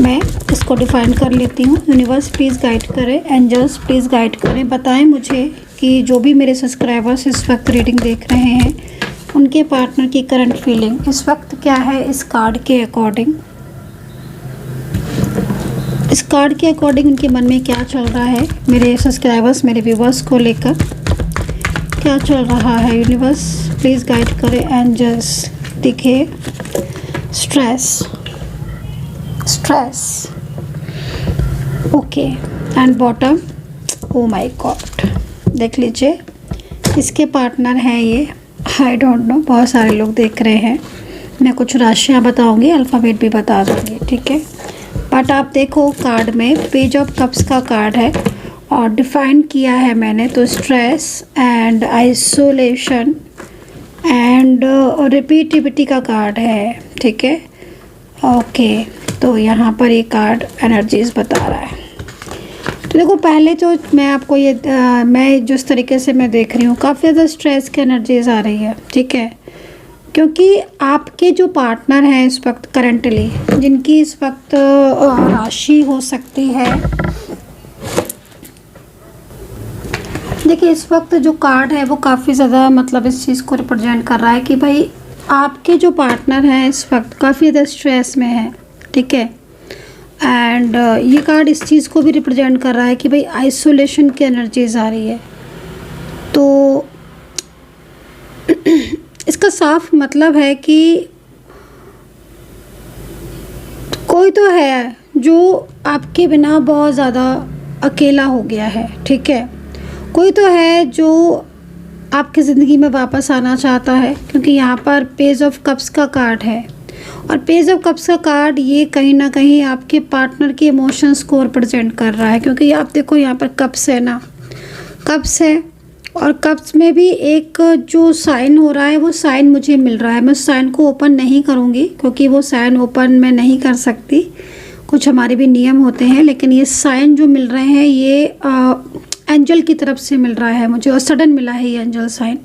मैं इसको डिफाइन कर लेती हूँ। यूनिवर्स प्लीज़ गाइड करें, एंजल्स प्लीज़ गाइड करें, बताएं मुझे कि जो भी मेरे सब्सक्राइबर्स इस वक्त रीडिंग देख रहे हैं उनके पार्टनर की करंट फीलिंग इस वक्त क्या है इस कार्ड के अकॉर्डिंग। इस कार्ड के अकॉर्डिंग उनके मन में क्या चल रहा है, मेरे सब्सक्राइबर्स, मेरे व्यूवर्स को लेकर क्या चल रहा है। यूनिवर्स प्लीज़ गाइड करें, एंजल्स दिखे stress, stress, okay, and bottom, oh my God, देख लीजिए इसके पार्टनर हैं ये, आई डोंट नो, बहुत सारे लोग देख रहे हैं। मैं कुछ राशियाँ बताऊंगी, अल्फ़ाबेट भी बता दूंगी, ठीक है। बट आप देखो कार्ड में पेज ऑफ कप्स का कार्ड है और डिफाइन किया है मैंने तो स्ट्रेस एंड आइसोलेशन एंड रिपीटिविटी का कार्ड है, ठीक है। ओके, तो यहाँ पर ये कार्ड एनर्जीज बता रहा है। तो देखो पहले तो मैं आपको ये मैं जिस तरीके से मैं देख रही हूँ काफ़ी ज़्यादा स्ट्रेस की एनर्जीज आ रही है, ठीक है। क्योंकि आपके जो पार्टनर हैं इस वक्त करंटली, जिनकी इस वक्त राशि हो सकती है, देखिए इस वक्त जो कार्ड है वो काफ़ी ज़्यादा मतलब इस चीज़ को रिप्रेजेंट कर रहा है कि भाई आपके जो पार्टनर हैं इस वक्त काफ़ी ज़्यादा स्ट्रेस में है, ठीक है। एंड ये कार्ड इस चीज़ को भी रिप्रेजेंट कर रहा है कि भाई आइसोलेशन की एनर्जीज आ रही है। तो इसका साफ मतलब है कि कोई तो है जो आपके बिना बहुत ज़्यादा अकेला हो गया है, ठीक है। कोई तो है जो आपकी ज़िंदगी में वापस आना चाहता है, क्योंकि यहाँ पर पेज ऑफ कप्स का कार्ड है और पेज ऑफ कप्स का कार्ड ये कहीं ना कहीं आपके पार्टनर के इमोशंस को रिप्रेजेंट कर रहा है। क्योंकि आप देखो यहाँ पर कप्स है ना, कप्स है और कप्स में भी एक जो साइन हो रहा है वो साइन मुझे मिल रहा है। मैं उस साइन को ओपन नहीं करूँगी क्योंकि वो साइन ओपन मैं नहीं कर सकती, कुछ हमारे भी नियम होते हैं। लेकिन ये साइन जो मिल रहे हैं ये एंजल की तरफ से मिल रहा है मुझे, और सडन मिला है ये एंजल साइन,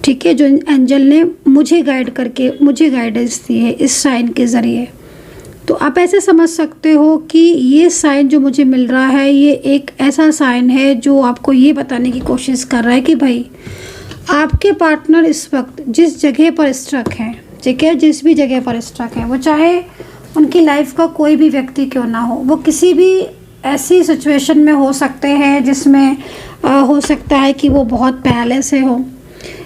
ठीक है। जो एंजल ने मुझे गाइड करके मुझे गाइडेंस दी है इस साइन के ज़रिए। तो आप ऐसे समझ सकते हो कि ये साइन जो मुझे मिल रहा है ये एक ऐसा साइन है जो आपको ये बताने की कोशिश कर रहा है कि भाई आपके पार्टनर इस वक्त जिस जगह पर स्ट्रक हैं, ठीक है, जिस भी जगह पर स्ट्रक है, वो चाहे उनकी लाइफ का कोई भी व्यक्ति क्यों ना हो, वो किसी भी ऐसी सिचुएशन में हो सकते हैं जिसमें हो सकता है कि वो बहुत पहले से हो,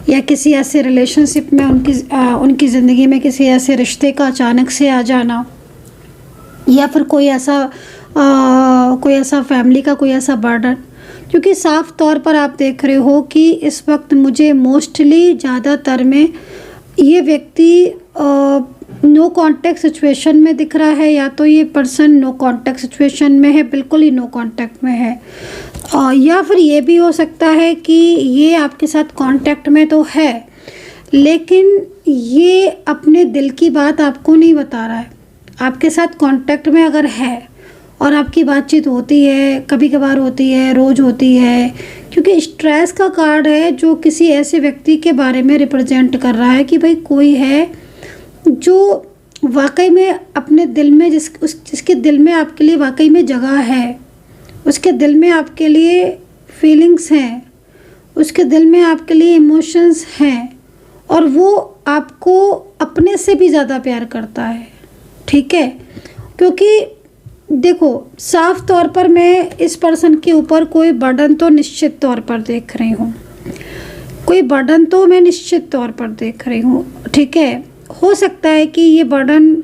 या किसी ऐसे रिलेशनशिप में उनकी ज़िंदगी में किसी ऐसे रिश्ते का अचानक से आ जाना, या फिर कोई ऐसा फैमिली का कोई ऐसा बर्डन। क्योंकि साफ तौर पर आप देख रहे हो कि इस वक्त मुझे मोस्टली ज़्यादातर में ये व्यक्ति नो कांटेक्ट सिचुएशन में दिख रहा है, या तो ये पर्सन नो कांटेक्ट सिचुएशन में है, बिल्कुल ही नो कांटेक्ट में है, या फिर ये भी हो सकता है कि ये आपके साथ कांटेक्ट में तो है लेकिन ये अपने दिल की बात आपको नहीं बता रहा है। आपके साथ कांटेक्ट में अगर है और आपकी बातचीत होती है, कभी कभार होती है, रोज़ होती है, क्योंकि स्ट्रेस का कार्ड है जो किसी ऐसे व्यक्ति के बारे में रिप्रेजेंट कर रहा है कि भाई कोई है जो वाकई में अपने दिल में जिसके दिल में आपके लिए वाकई में जगह है, उसके दिल में आपके लिए फीलिंग्स हैं, उसके दिल में आपके लिए इमोशंस हैं, और वो आपको अपने से भी ज़्यादा प्यार करता है, ठीक है। क्योंकि देखो साफ तौर पर मैं इस पर्सन के ऊपर कोई बर्डन तो निश्चित तौर पर देख रही हूँ, कोई बर्डन तो मैं निश्चित तौर पर देख रही हूँ, ठीक है। हो सकता है कि ये बर्डन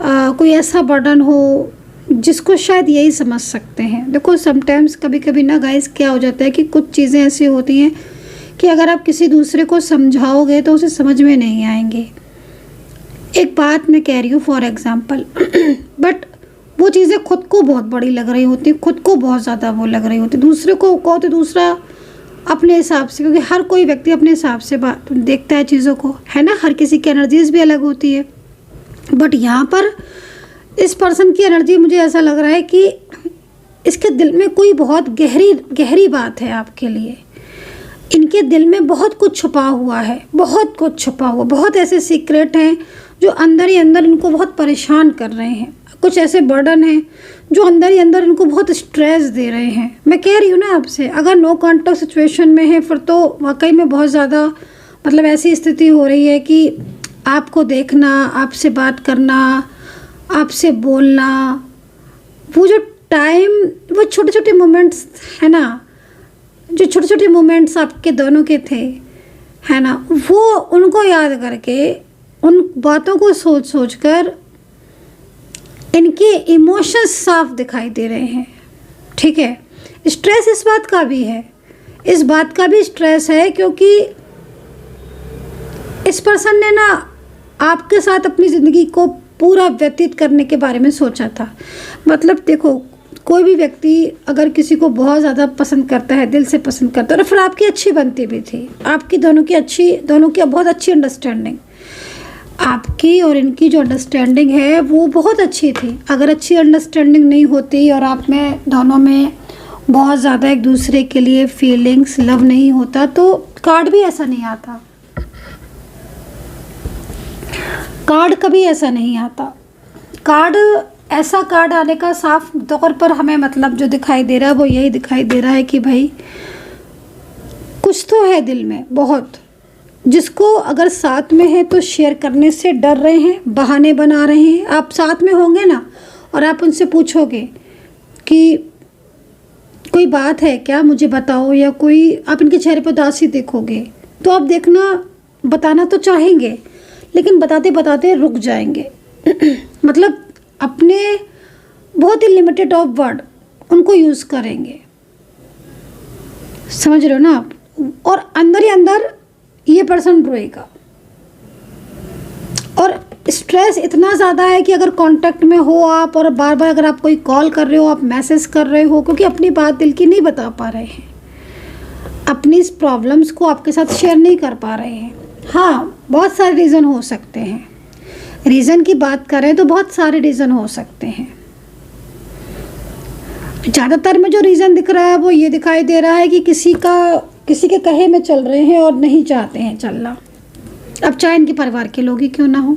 कोई ऐसा बर्डन हो जिसको शायद यही समझ सकते हैं। देखो समटाइम्स कभी कभी ना गाइस क्या हो जाता है कि कुछ चीज़ें ऐसी होती हैं कि अगर आप किसी दूसरे को समझाओगे तो उसे समझ में नहीं आएंगे। एक बात मैं कह रही हूँ फॉर एग्ज़ाम्पल बट वो चीज़ें खुद को बहुत बड़ी लग रही होती, खुद को बहुत ज़्यादा वो लग रही होती, दूसरे को कहो तो दूसरा अपने हिसाब से, क्योंकि हर कोई व्यक्ति अपने हिसाब से बात देखता है चीज़ों को, है ना, हर किसी की एनर्जीज भी अलग होती है। बट यहाँ पर इस पर्सन की एनर्जी मुझे ऐसा लग रहा है कि इसके दिल में कोई बहुत गहरी बात है आपके लिए। इनके दिल में बहुत कुछ छुपा हुआ है, बहुत कुछ छुपा हुआ, बहुत ऐसे सीक्रेट हैं जो अंदर ही अंदर इनको बहुत परेशान कर रहे हैं। कुछ ऐसे बर्डन हैं जो अंदर ही अंदर इनको बहुत स्ट्रेस दे रहे हैं। मैं कह रही हूँ ना आपसे, अगर नो कॉन्टैक्ट सिचुएशन में है फिर तो वाकई में बहुत ज़्यादा मतलब ऐसी स्थिति हो रही है कि आपको देखना, आपसे बात करना, आपसे बोलना, वो जो टाइम, वो छोटे छोटे मोमेंट्स है ना, जो छोटे छोटे मोमेंट्स आपके दोनों के थे, है ना, वो उनको याद करके, उन बातों को सोच सोच कर इनके इमोशंस साफ दिखाई दे रहे हैं। ठीक है, स्ट्रेस इस बात का भी है, इस बात का भी स्ट्रेस है क्योंकि इस पर्सन ने ना आपके साथ अपनी ज़िंदगी को पूरा व्यतीत करने के बारे में सोचा था। मतलब देखो, कोई भी व्यक्ति अगर किसी को बहुत ज़्यादा पसंद करता है, दिल से पसंद करता है, और फिर आपकी अच्छी बनती भी थी, आपकी दोनों की बहुत अच्छी अंडरस्टैंडिंग, आपकी और इनकी जो अंडरस्टैंडिंग है वो बहुत अच्छी थी। अगर अच्छी अंडरस्टैंडिंग नहीं होती और आप में दोनों में बहुत ज़्यादा एक दूसरे के लिए फीलिंग्स, लव नहीं होता तो कार्ड भी ऐसा नहीं आता, कार्ड कभी ऐसा नहीं आता। ऐसा कार्ड आने का साफ तौर पर हमें मतलब जो दिखाई दे रहा है वो यही दिखाई दे रहा है कि भाई कुछ तो है दिल में बहुत, जिसको अगर साथ में है तो शेयर करने से डर रहे हैं, बहाने बना रहे हैं। आप साथ में होंगे ना और आप उनसे पूछोगे कि कोई बात है क्या, मुझे बताओ, या कोई आप इनके चेहरे पर उदासी देखोगे तो आप देखना, बताना तो चाहेंगे लेकिन बताते बताते रुक जाएंगे मतलब अपने बहुत ही लिमिटेड ऑफ वर्ड उनको यूज़ करेंगे, समझ रहे हो ना आप। और अंदर ही अंदर ये पर्सन रोएगा और स्ट्रेस इतना ज़्यादा है कि अगर कांटेक्ट में हो आप और बार बार अगर आप कोई कॉल कर रहे हो, आप मैसेज कर रहे हो, क्योंकि अपनी बात दिल की नहीं बता पा रहे हैं, अपनी इस प्रॉब्लम्स को आपके साथ शेयर नहीं कर पा रहे हैं। हाँ, बहुत सारे रीज़न हो सकते हैं, रीज़न की बात करें तो बहुत सारे रीज़न हो सकते हैं। ज़्यादातर में जो रीज़न दिख रहा है वो ये दिखाई दे रहा है कि किसी के कहे में चल रहे हैं और नहीं चाहते हैं चलना, अब चाहे इनके परिवार के लोग ही क्यों ना हो।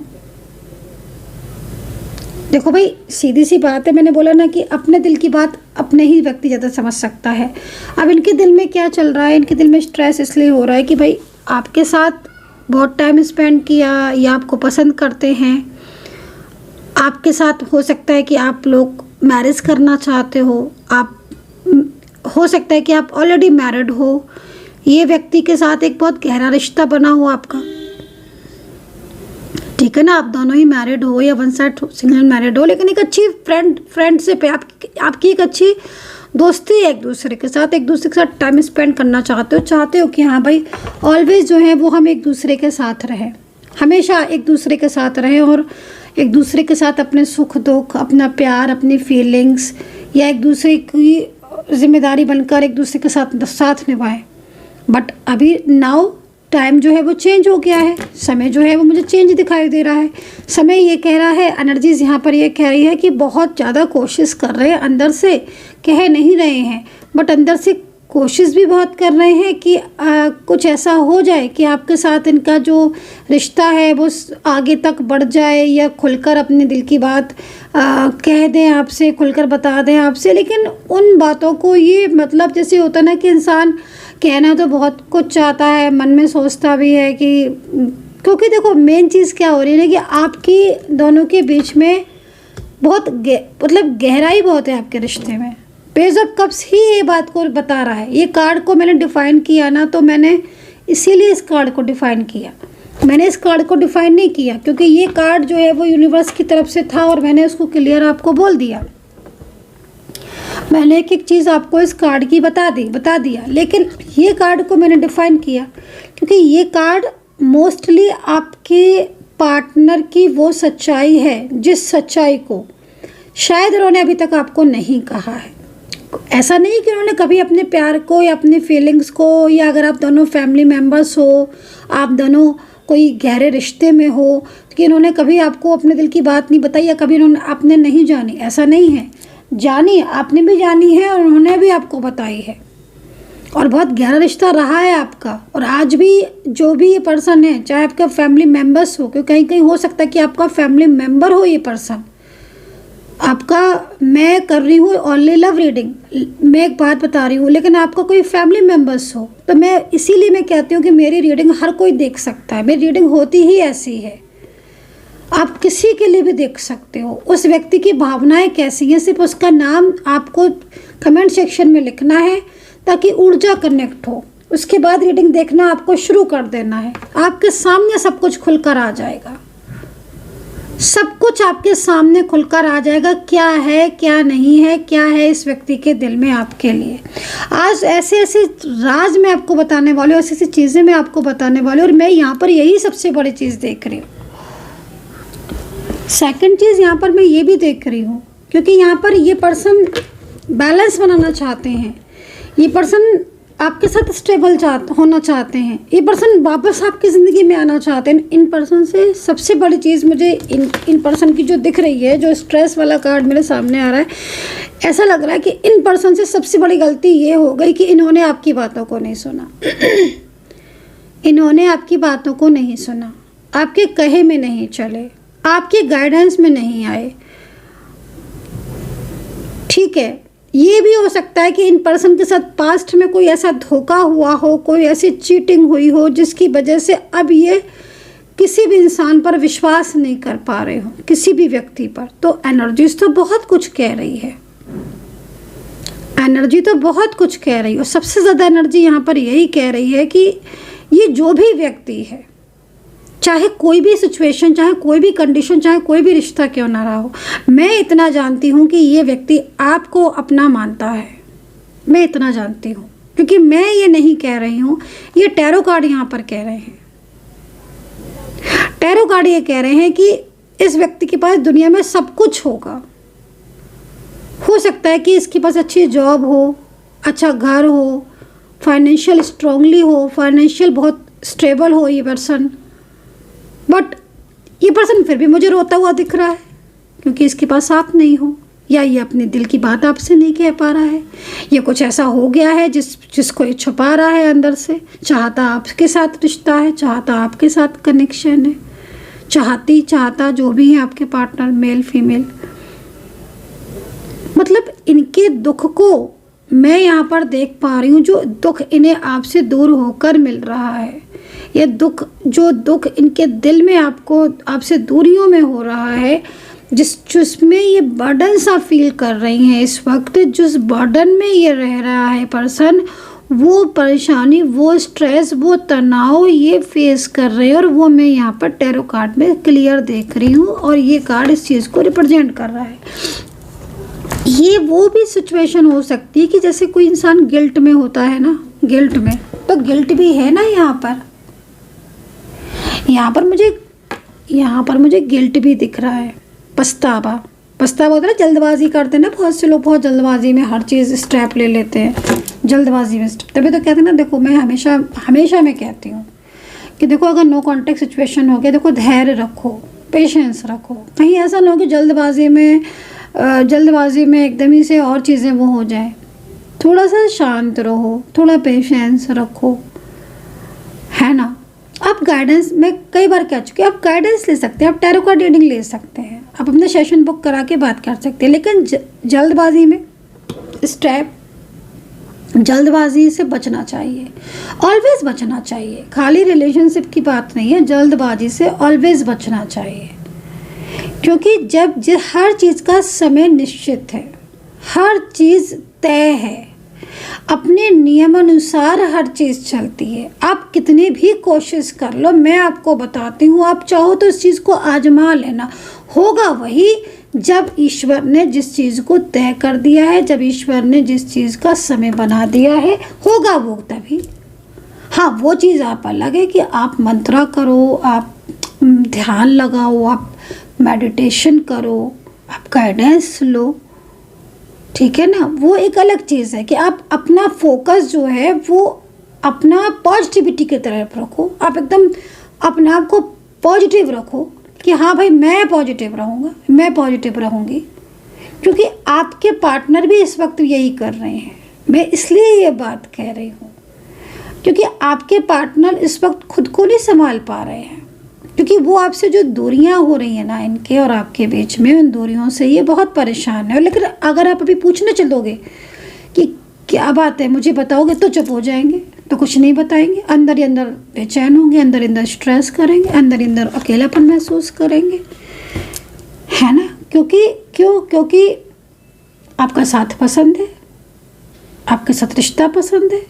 देखो भाई, सीधी सी बात है, मैंने बोला ना कि अपने दिल की बात अपने ही व्यक्ति ज़्यादा समझ सकता है। अब इनके दिल में क्या चल रहा है, इनके दिल में स्ट्रेस इसलिए हो रहा है कि भाई आपके साथ बहुत टाइम स्पेंड किया, या आपको पसंद करते हैं, आपके साथ हो सकता है कि आप लोग मैरिज करना चाहते हो, आप हो सकता है कि आप ऑलरेडी मैरिड हो, ये व्यक्ति के साथ एक बहुत गहरा रिश्ता बना हो आपका, ठीक है ना, आप दोनों ही मैरिड हो या वन साइड सिंगल मैरिड हो, लेकिन एक अच्छी फ्रेंडशिप है आपकी एक अच्छी दोस्ती है, एक दूसरे के साथ टाइम स्पेंड करना चाहते हो कि हाँ भाई ऑलवेज जो है वो हम एक दूसरे के साथ रहें, हमेशा एक दूसरे के साथ रहें और एक दूसरे के साथ अपने सुख दुख, अपना प्यार, अपनी फीलिंग्स, या एक दूसरे की जिम्मेदारी बनकर एक दूसरे के साथ निभाएं। बट अभी नाउ टाइम जो है वो चेंज हो गया है, समय जो है वो मुझे चेंज दिखाई दे रहा है। समय ये कह रहा है, एनर्जीज यहाँ पर ये कह रही है कि बहुत ज़्यादा कोशिश कर रहे हैं, अंदर से कह नहीं रहे हैं बट अंदर से कोशिश भी बहुत कर रहे हैं कि कुछ ऐसा हो जाए कि आपके साथ इनका जो रिश्ता है वो आगे तक बढ़ जाए, या खुलकर अपने दिल की बात कह दें आपसे, खुलकर बता दें आपसे। लेकिन उन बातों को ये मतलब जैसे होता है ना कि इंसान कहना तो बहुत कुछ चाहता है, मन में सोचता भी है कि, क्योंकि देखो मेन चीज़ क्या हो रही है कि आपकी दोनों के बीच में बहुत मतलब गहराई बहुत है आपके रिश्ते में। पेज ऑफ कप्स ही ये बात को बता रहा है। ये कार्ड को मैंने डिफ़ाइन किया ना, तो मैंने इसीलिए इस कार्ड को डिफ़ाइन किया। मैंने इस कार्ड को डिफ़ाइन नहीं किया क्योंकि ये कार्ड जो है वो यूनिवर्स की तरफ से था और मैंने उसको क्लियर आपको बोल दिया। मैंने एक एक चीज़ आपको इस कार्ड की बता दिया, लेकिन ये कार्ड को मैंने डिफ़ाइन किया क्योंकि ये कार्ड मोस्टली आपके पार्टनर की वो सच्चाई है जिस सच्चाई को शायद उन्होंने अभी तक आपको नहीं कहा है। ऐसा नहीं कि उन्होंने कभी अपने प्यार को या अपनी फीलिंग्स को, या अगर आप दोनों फैमिली मेम्बर्स हो, आप दोनों कोई गहरे रिश्ते में हो, कि उन्होंने कभी आपको अपने दिल की बात नहीं बताई या कभी उन्होंने आपने नहीं जानी, ऐसा नहीं है। जानी, आपने भी जानी है और उन्होंने भी आपको बताई है, और बहुत गहरा रिश्ता रहा है आपका। और आज भी जो भी ये पर्सन है, चाहे आपका फैमिली मेम्बर्स हो, क्योंकि कहीं कहीं हो सकता है कि आपका फैमिली मेम्बर हो ये पर्सन आपका। मैं कर रही हूँ ओनली लव रीडिंग, मैं एक बात बता रही हूँ, लेकिन आपका कोई फैमिली मेम्बर्स हो तो मैं इसीलिए मैं कहती हूँ कि मेरी रीडिंग हर कोई देख सकता है। मेरी रीडिंग होती ही ऐसी है, आप किसी के लिए भी देख सकते हो। उस व्यक्ति की भावनाएं कैसी हैं, सिर्फ उसका नाम आपको कमेंट सेक्शन में लिखना है ताकि ऊर्जा कनेक्ट हो। उसके बाद रीडिंग देखना आपको शुरू कर देना है। आपके सामने सब कुछ खुलकर आ जाएगा, सब कुछ आपके सामने खुलकर आ जाएगा। क्या है, क्या नहीं है, क्या है इस व्यक्ति के दिल में आपके लिए। आज ऐसे ऐसे राज मैं आपको बताने वाली हूँ, ऐसी ऐसी चीज़ें मैं आपको बताने वाली हूँ, और मैं यहाँ पर यही सबसे बड़ी चीज़ देख रही हूँ। सेकंड चीज़ यहाँ पर मैं ये भी देख रही हूँ, क्योंकि यहाँ पर ये पर्सन बैलेंस बनाना चाहते हैं, ये पर्सन आपके साथ स्टेबल होना चाहते हैं, ये पर्सन वापस आपकी ज़िंदगी में आना चाहते हैं। इन पर्सन से सबसे बड़ी चीज़ मुझे इन पर्सन की जो दिख रही है, जो स्ट्रेस वाला कार्ड मेरे सामने आ रहा है, ऐसा लग रहा है कि इन पर्सन से सबसे बड़ी गलती ये हो गई कि इन्होंने आपकी बातों को नहीं सुना। इन्होंने आपकी बातों को नहीं सुना, आपके कहे में नहीं चले, आपके गाइडेंस में नहीं आए। ठीक है, ये भी हो सकता है कि इन पर्सन के साथ पास्ट में कोई ऐसा धोखा हुआ हो, कोई ऐसी चीटिंग हुई हो जिसकी वजह से अब ये किसी भी इंसान पर विश्वास नहीं कर पा रहे हो, किसी भी व्यक्ति पर। तो एनर्जीज तो बहुत कुछ कह रही है, एनर्जी तो बहुत कुछ कह रही है, और सबसे ज़्यादा एनर्जी यहाँ पर यही कह रही है कि ये जो भी व्यक्ति है, चाहे कोई भी सिचुएशन, चाहे कोई भी कंडीशन, चाहे कोई भी रिश्ता क्यों ना रहा हो, मैं इतना जानती हूँ कि ये व्यक्ति आपको अपना मानता है। मैं इतना जानती हूँ, क्योंकि मैं ये नहीं कह रही हूँ, ये टैरो कार्ड यहाँ पर कह रहे हैं। टैरो कार्ड ये कह रहे हैं कि इस व्यक्ति के पास दुनिया में सब कुछ होगा। हो सकता है कि इसके पास अच्छी जॉब हो, अच्छा घर हो, फाइनेंशियल स्ट्रांगली हो, फाइनेंशियल बहुत स्टेबल हो ये पर्सन, बट ये पर्सन फिर भी मुझे रोता हुआ दिख रहा है क्योंकि इसके पास आप नहीं हो, या ये अपने दिल की बात आपसे नहीं कह पा रहा है, ये कुछ ऐसा हो गया है जिसको ये छुपा रहा है अंदर से। चाहता आपके साथ रिश्ता है, चाहता आपके साथ कनेक्शन है, चाहता जो भी है आपके पार्टनर, मेल फीमेल, मतलब इनके दुख को मैं यहाँ पर देख पा रही हूँ। जो दुख इन्हें आपसे दूर होकर मिल रहा है, ये जो दुख इनके दिल में आपसे दूरियों में हो रहा है, जिसमें ये बर्डन सा फील कर रही हैं इस वक्त, जिस बर्डन में ये रह रहा है पर्सन, वो परेशानी, वो स्ट्रेस, वो तनाव ये फेस कर रहे हैं, और वो मैं यहाँ पर टैरो कार्ड में क्लियर देख रही हूँ, और ये कार्ड इस चीज़ को रिप्रेजेंट कर रहा है। ये वो भी सिचुएशन हो सकती है कि जैसे कोई इंसान गिल्ट में होता है ना, गिल्ट में, तो गिल्ट भी है ना यहाँ पर मुझे गिल्ट भी दिख रहा है। पछतावा होता है, जल्दबाजी करते हैं ना बहुत से लोग, बहुत जल्दबाजी में हर चीज़ स्टेप ले लेते हैं, जल्दबाजी में तभी तो कहते हैं ना। देखो, मैं हमेशा मैं कहती हूँ कि देखो, अगर नो कॉन्टेक्ट सिचुएशन हो गया, देखो धैर्य रखो, पेशेंस रखो। कहीं ऐसा ना हो कि जल्दबाजी में एकदम ही से और चीज़ें वो हो जाए। थोड़ा सा शांत रहो, थोड़ा पेशेंस रखो, है ना। आप गाइडेंस, मैं कई बार कह चुकी हूँ, आप गाइडेंस ले सकते हैं, आप टैरो कार्ड रीडिंग ले सकते हैं, आप अपना सेशन बुक करा के बात कर सकते हैं, लेकिन जल्दबाजी में जल्दबाजी से बचना चाहिए, ऑलवेज बचना चाहिए। खाली रिलेशनशिप की बात नहीं है, जल्दबाजी से ऑलवेज बचना चाहिए, क्योंकि जब हर चीज़ का समय निश्चित है, हर चीज़ तय है, अपने नियमानुसार हर चीज़ चलती है। आप कितनी भी कोशिश कर लो, मैं आपको बताती हूँ, आप चाहो तो इस चीज़ को आजमा लेना, होगा वही जब ईश्वर ने जिस चीज़ को तय कर दिया है, जब ईश्वर ने जिस चीज़ का समय बना दिया है, होगा वो तभी। हाँ, वो चीज़ आप अलग है कि आप मंत्रा करो, आप ध्यान लगाओ, आप मेडिटेशन करो, आप गाइडेंस लो, ठीक है ना। वो एक अलग चीज़ है कि आप अपना फोकस जो है वो अपना पॉजिटिविटी की तरफ रखो, आप एकदम अपने आप को पॉजिटिव रखो कि हाँ भाई मैं पॉजिटिव रहूँगा, मैं पॉजिटिव रहूँगी, क्योंकि आपके पार्टनर भी इस वक्त यही कर रहे हैं। मैं इसलिए ये बात कह रही हूँ क्योंकि आपके पार्टनर इस वक्त खुद को नहीं संभाल पा रहे हैं, क्योंकि वो आपसे जो दूरियां हो रही हैं ना इनके और आपके बीच में, उन दूरियों से ये बहुत परेशान है। लेकिन अगर आप अभी पूछने चलोगे कि क्या बात है मुझे बताओगे, तो चुप हो जाएंगे, तो कुछ नहीं बताएंगे, अंदर ही अंदर बेचैन होंगे, अंदर ही अंदर स्ट्रेस करेंगे, अंदर ही अंदर अकेलापन महसूस करेंगे, है ना। क्योंकि आपका साथ पसंद है, आपके साथ रिश्ता पसंद है,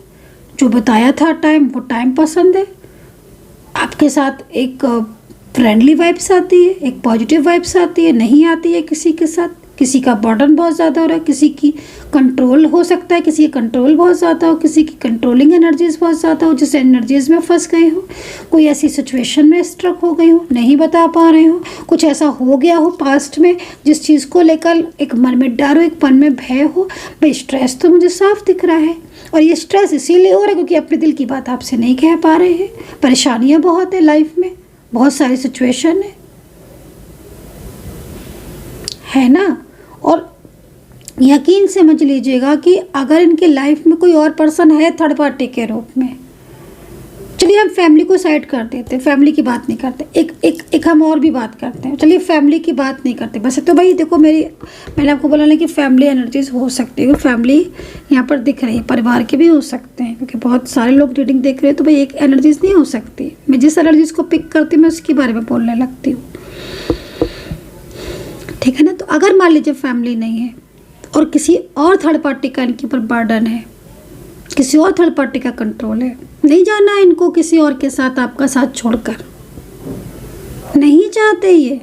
जो बताया था टाइम वो टाइम पसंद है, आपके साथ एक फ्रेंडली वाइब्स आती है, एक पॉजिटिव वाइब्स आती है, नहीं आती है किसी के साथ। किसी का बर्डन बहुत ज़्यादा हो रहा है, किसी की कंट्रोल हो सकता है, किसी का कंट्रोल बहुत ज़्यादा हो, किसी की कंट्रोलिंग एनर्जीज बहुत ज़्यादा हो, जिस एनर्जीज में फंस गए हो, कोई ऐसी सिचुएशन में स्ट्रक हो गई हो, नहीं बता पा रहे हो, कुछ ऐसा हो गया हो पास्ट में जिस चीज़ को लेकर एक मन में डर हो, एक मन में भय हो। भाई स्ट्रेस तो मुझे साफ दिख रहा है, और ये स्ट्रेस इसीलिए हो रहा है क्योंकि अपने दिल की बात आपसे नहीं कह पा रहे हैं, परेशानियाँ बहुत है लाइफ में, बहुत सारी सिचुएशन है ना। और यकीन से समझ लीजिएगा कि अगर इनके लाइफ में कोई और पर्सन है थर्ड पार्टी के रूप में, चलिए हम फैमिली को साइड कर देते, फैमिली की बात नहीं करते, एक हम और भी बात करते हैं, चलिए फैमिली की बात नहीं करते। वैसे तो भाई देखो मैंने आपको बोला ना कि फैमिली एनर्जीज हो सकती है, फैमिली यहाँ पर दिख रही है, परिवार के भी हो सकते हैं, क्योंकि बहुत सारे लोग रीडिंग देख रहे हैं, तो भाई एक एनर्जीज नहीं हो सकती। मैं जिस एनर्जीज को पिक करती हूँ मैं उसके बारे में बोलने लगती हूँ, ठीक है ना। तो अगर मान लीजिए फैमिली नहीं है और किसी और थर्ड पार्टी का इनके ऊपर बर्डन है, किसी और थर्ड पार्टी का कंट्रोल है, नहीं जाना इनको किसी और के साथ आपका साथ छोड़कर, नहीं चाहते, ये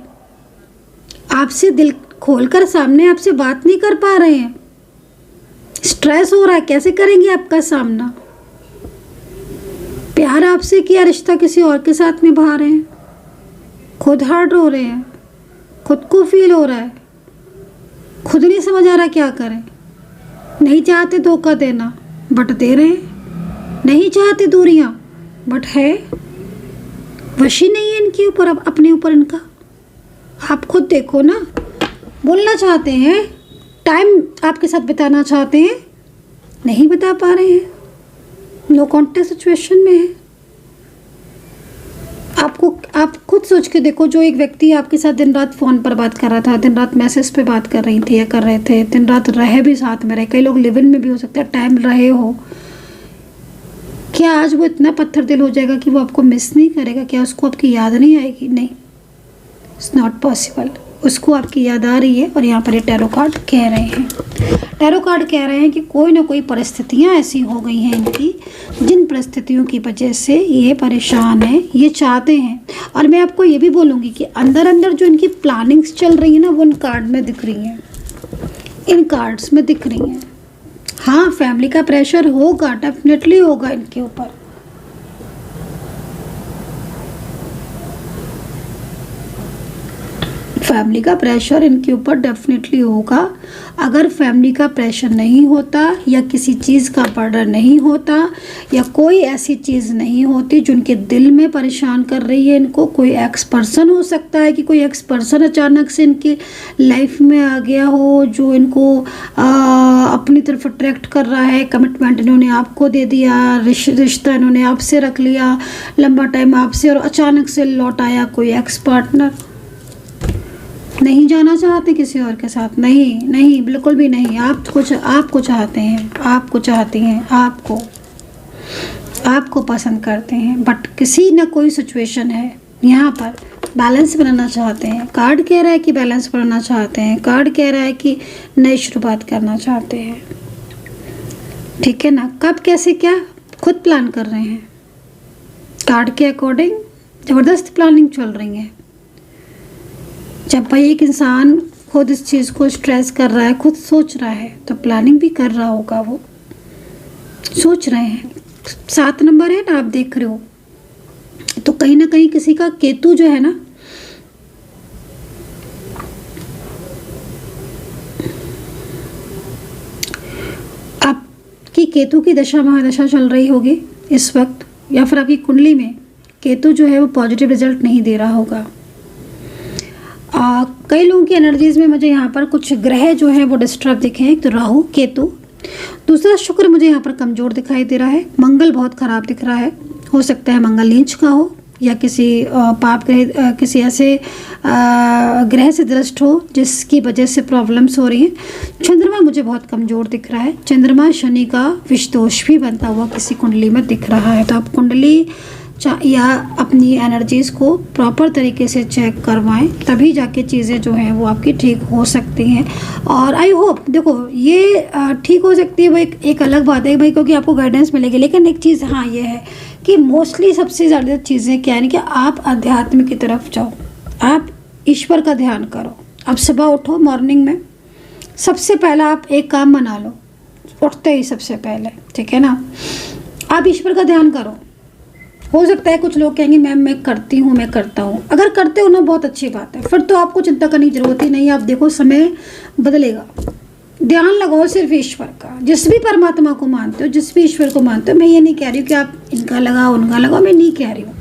आपसे दिल खोलकर सामने आपसे बात नहीं कर पा रहे हैं, स्ट्रेस हो रहा है, कैसे करेंगे आपका सामना। प्यार आपसे किया, रिश्ता किसी और के साथ निभा रहे हैं, खुद हर्ट हो रहे हैं, खुद को फील हो रहा है, खुद नहीं समझ आ रहा क्या करें, नहीं चाहते धोखा देना बट दे रहे हैं, नहीं चाहते दूरियां बट है, वश ही नहीं है इनके ऊपर, अब अपने ऊपर इनका। आप खुद देखो ना, बोलना चाहते हैं, टाइम आपके साथ बिताना चाहते हैं, नहीं बता पा रहे हैं, नो कॉन्टेक्ट सिचुएशन में है। आप खुद सोच के देखो, जो एक व्यक्ति आपके साथ दिन रात फ़ोन पर बात कर रहा था, दिन रात मैसेज पे बात कर रही थी या कर रहे थे, दिन रात रहे भी साथ में रहे, कई लोग लिव इन में भी हो सकता है टाइम रहे हो, क्या आज वो इतना पत्थर दिल हो जाएगा कि वो आपको मिस नहीं करेगा? क्या उसको आपकी याद नहीं आएगी? नहीं, इट्स नॉट पॉसिबल। उसको आपकी याद आ रही है। और यहाँ पर ये टैरो कार्ड कह रहे हैं, टैरो कार्ड कह रहे हैं कि कोई ना कोई परिस्थितियाँ ऐसी हो गई हैं इनकी, जिन परिस्थितियों की वजह से ये परेशान है, ये चाहते हैं। और मैं आपको ये भी बोलूँगी कि अंदर अंदर जो इनकी प्लानिंग्स चल रही है ना, वो इन कार्ड में दिख रही हैं, इन कार्ड्स में दिख रही हैं। हाँ, फैमिली का प्रेशर होगा, डेफिनेटली होगा इनके ऊपर। फैमिली का प्रेशर इनके ऊपर डेफिनेटली होगा। अगर फैमिली का प्रेशर नहीं होता, या किसी चीज़ का बर्डन नहीं होता, या कोई ऐसी चीज़ नहीं होती जो उनके दिल में परेशान कर रही है इनको, कोई एक्स पर्सन हो सकता है कि कोई एक्स पर्सन अचानक से इनकी लाइफ में आ गया हो, जो इनको अपनी तरफ अट्रैक्ट कर रहा है, कमिटमेंट इन्होंने आपको दे दिया, रिश्ता इन्होंने आपसे रख लिया लंबा टाइम आपसे, और अचानक से लौट आया कोई एक्स पार्टनर। नहीं जाना चाहते किसी और के साथ, नहीं नहीं, बिल्कुल भी नहीं। आपको चाहते हैं, आपको चाहती हैं, आपको पसंद करते हैं, बट किसी न कोई सिचुएशन है यहाँ पर, बैलेंस बनाना चाहते हैं। कार्ड कह रहा है कि बैलेंस बनाना चाहते हैं, कार्ड कह रहा है कि नई शुरुआत करना चाहते हैं। ठीक है ना, कब कैसे क्या खुद प्लान कर रहे हैं, कार्ड के अकॉर्डिंग ज़बरदस्त प्लानिंग चल रही है। जब भाई एक इंसान खुद इस चीज़ को स्ट्रेस कर रहा है, खुद सोच रहा है, तो प्लानिंग भी कर रहा होगा, वो सोच रहे हैं। 7 नंबर है ना, आप देख रहे हो, तो कहीं ना कहीं किसी का केतु जो है ना, आपकी केतु की दशा महादशा चल रही होगी इस वक्त, या फिर आपकी कुंडली में केतु जो है वो पॉजिटिव रिजल्ट नहीं दे रहा होगा। कई लोगों की एनर्जीज में मुझे यहाँ पर कुछ ग्रह जो है वो डिस्टर्ब दिखे हैं। एक तो राहु केतु, दूसरा शुक्र मुझे यहाँ पर कमज़ोर दिखाई दे रहा है, मंगल बहुत ख़राब दिख रहा है, हो सकता है मंगल नीच का हो या किसी पाप ग्रह, किसी ऐसे ग्रह से दृष्ट हो जिसकी वजह से प्रॉब्लम्स हो रही हैं। चंद्रमा मुझे बहुत कमज़ोर दिख रहा है, चंद्रमा शनि का विषदोष भी बनता हुआ किसी कुंडली में दिख रहा है। तो आप कुंडली या अपनी एनर्जीज़ को प्रॉपर तरीके से चेक करवाएं, तभी जाके चीज़ें जो हैं वो आपकी ठीक हो सकती हैं। और आई होप, देखो ये ठीक हो सकती है वो एक अलग बात है भाई, क्योंकि आपको गाइडेंस मिलेगी। लेकिन एक चीज़ हाँ ये है कि मोस्टली सबसे ज़्यादा चीज़ें क्या है कि आप अध्यात्म की तरफ जाओ, आप ईश्वर का ध्यान करो। आप सुबह उठो, मॉर्निंग में सबसे पहला आप एक काम बना लो, उठते ही सबसे पहले, ठीक है ना, आप ईश्वर का ध्यान करो। हो सकता है कुछ लोग कहेंगे मैम मैं करती हूँ, मैं करता हूँ। अगर करते हो ना बहुत अच्छी बात है, फिर तो आपको चिंता करने की जरूरत ही नहीं। आप देखो समय बदलेगा। ध्यान लगाओ सिर्फ ईश्वर का, जिस भी परमात्मा को मानते हो, जिस भी ईश्वर को मानते हो। मैं ये नहीं कह रही हूँ कि आप इनका लगाओ उनका लगाओ, मैं नहीं कह रही हूँ।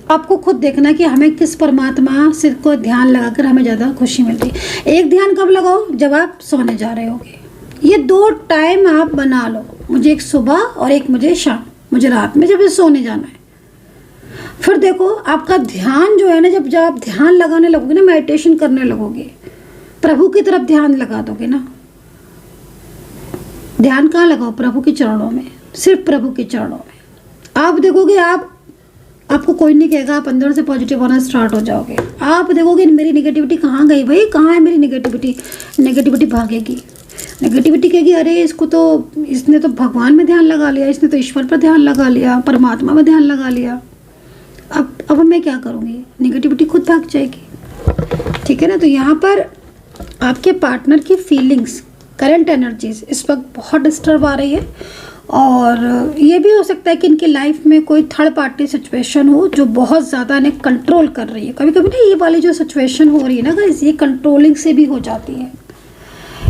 आपको खुद देखना कि हमें किस परमात्मा से को ध्यान लगाकर हमें ज़्यादा खुशी मिलती है। एक ध्यान कब लगाओ, जब आप सोने जा रहे होगे। ये 2 टाइम आप बना लो, मुझे एक सुबह और एक मुझे शाम, मुझे रात में जब सोने जाना है। फिर देखो आपका ध्यान जो है ना, जब आप ध्यान लगाने लगोगे ना, मेडिटेशन करने लगोगे, प्रभु की तरफ ध्यान लगा दोगे ना। ध्यान कहाँ लगाओ, प्रभु के चरणों में, सिर्फ प्रभु के चरणों में। आप देखोगे आपको कोई नहीं कहेगा, आप अंदर से पॉजिटिव होना स्टार्ट हो जाओगे। आप देखोगे मेरी नेगेटिविटी कहाँ गई भाई, कहाँ है मेरी नेगेटिविटी भागेगी। नेगेटिविटी कहेगी अरे इसने तो भगवान में ध्यान लगा लिया, इसने तो ईश्वर पर ध्यान लगा लिया, परमात्मा में ध्यान लगा लिया। अब मैं क्या करूँगी, नेगेटिविटी खुद भाग जाएगी, ठीक है ना। तो यहाँ पर आपके पार्टनर की फीलिंग्स, करंट एनर्जीज इस वक्त बहुत डिस्टर्ब आ रही है। और ये भी हो सकता है कि इनकी लाइफ में कोई थर्ड पार्टी सिचुएशन हो जो बहुत ज़्यादा इन्हें कंट्रोल कर रही है। कभी कभी ना ये वाली जो सिचुएशन हो रही है ना गाइस, ये कंट्रोलिंग से भी हो जाती है।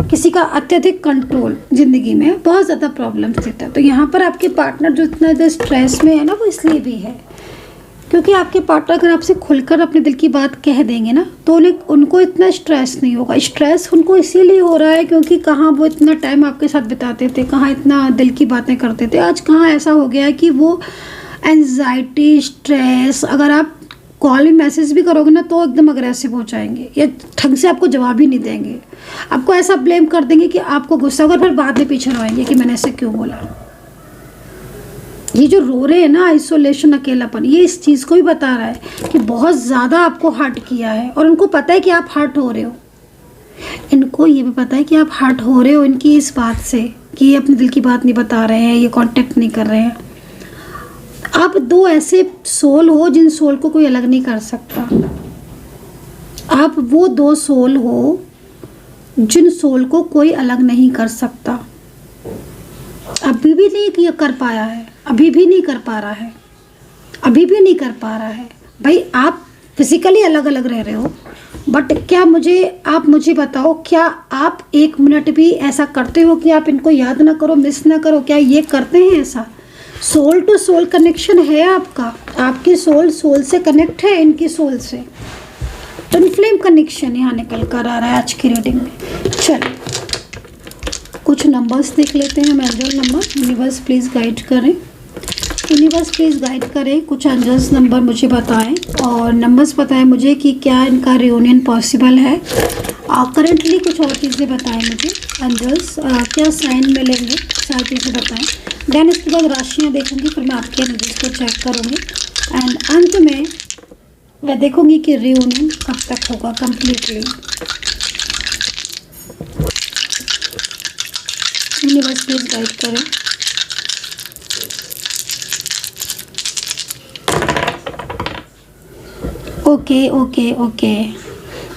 किसी का अत्यधिक कंट्रोल ज़िंदगी में बहुत ज़्यादा प्रॉब्लम्स देता है। तो यहाँ पर आपके पार्टनर जो इतना ज़्यादा स्ट्रेस में है ना, वो इसलिए भी है क्योंकि आपके पार्टनर अगर आपसे खुलकर अपने दिल की बात कह देंगे ना, तो उनको इतना स्ट्रेस नहीं होगा। स्ट्रेस उनको इसीलिए हो रहा है क्योंकि कहाँ वो इतना टाइम आपके साथ बिताते थे, कहाँ इतना दिल की बातें करते थे। आज कहाँ ऐसा हो गया है कि वो एंजाइटी, स्ट्रेस, अगर आप कॉल में मैसेज भी करोगे ना तो एकदम अग्रेसिव हो जाएंगे या ढंग से आपको जवाब ही नहीं देंगे। आपको ऐसा ब्लेम कर देंगे कि आपको गुस्सा होगा, फिर बाद में पीछे रोएंगे कि मैंने ऐसे क्यों बोला। ये जो रो रहे हैं ना, आइसोलेशन, अकेलापन, ये इस चीज़ को भी बता रहा है कि बहुत ज़्यादा आपको हर्ट किया है। और उनको पता है कि आप हर्ट हो रहे हो, इनको ये भी पता है कि आप हर्ट हो रहे हो इनकी इस बात से कि ये अपने दिल की बात नहीं बता रहे हैं, ये कांटेक्ट नहीं कर रहे हैं। आप 2 ऐसे सोल हो जिन सोल को कोई अलग नहीं कर सकता। आप वो 2 सोल हो जिन सोल को कोई अलग नहीं कर सकता। अभी भी नहीं कर पाया है, अभी भी नहीं कर पा रहा है, अभी भी नहीं कर पा रहा है। भाई आप फिजिकली अलग अलग रह रहे हो, बट क्या आप मुझे बताओ, क्या आप 1 मिनट भी ऐसा करते हो कि आप इनको याद ना करो, मिस ना करो? क्या ये करते हैं ऐसा? सोल टू सोल कनेक्शन है आपका, आपकी सोल से कनेक्ट है इनकी सोल से। ट्विन फ्लेम कनेक्शन यहाँ निकल कर आ रहा है आज की रीडिंग में। चलिए कुछ नंबर्स देख लेते हैं हम, angel number. Universe please guide करें, यूनिवर्स प्लीज़ गाइड करें, कुछ एंजल्स नंबर मुझे बताएं और नंबर्स बताएं मुझे कि क्या इनका रियूनियन पॉसिबल है। करेंटली कुछ और चीज़ें बताएं मुझे एंजल्स, क्या साइन मिलेंगे, सारी चीज़ें बताएं। देन इसके बाद राशियाँ देखूंगी, फिर मैं आपके एनर्जीज को चेक करूँगी एंड अंत में मैं देखूंगी कि रियूनियन कब तक होगा कम्प्लीटली। यूनिवर्स प्लीज गाइड करें। Okay okay okay,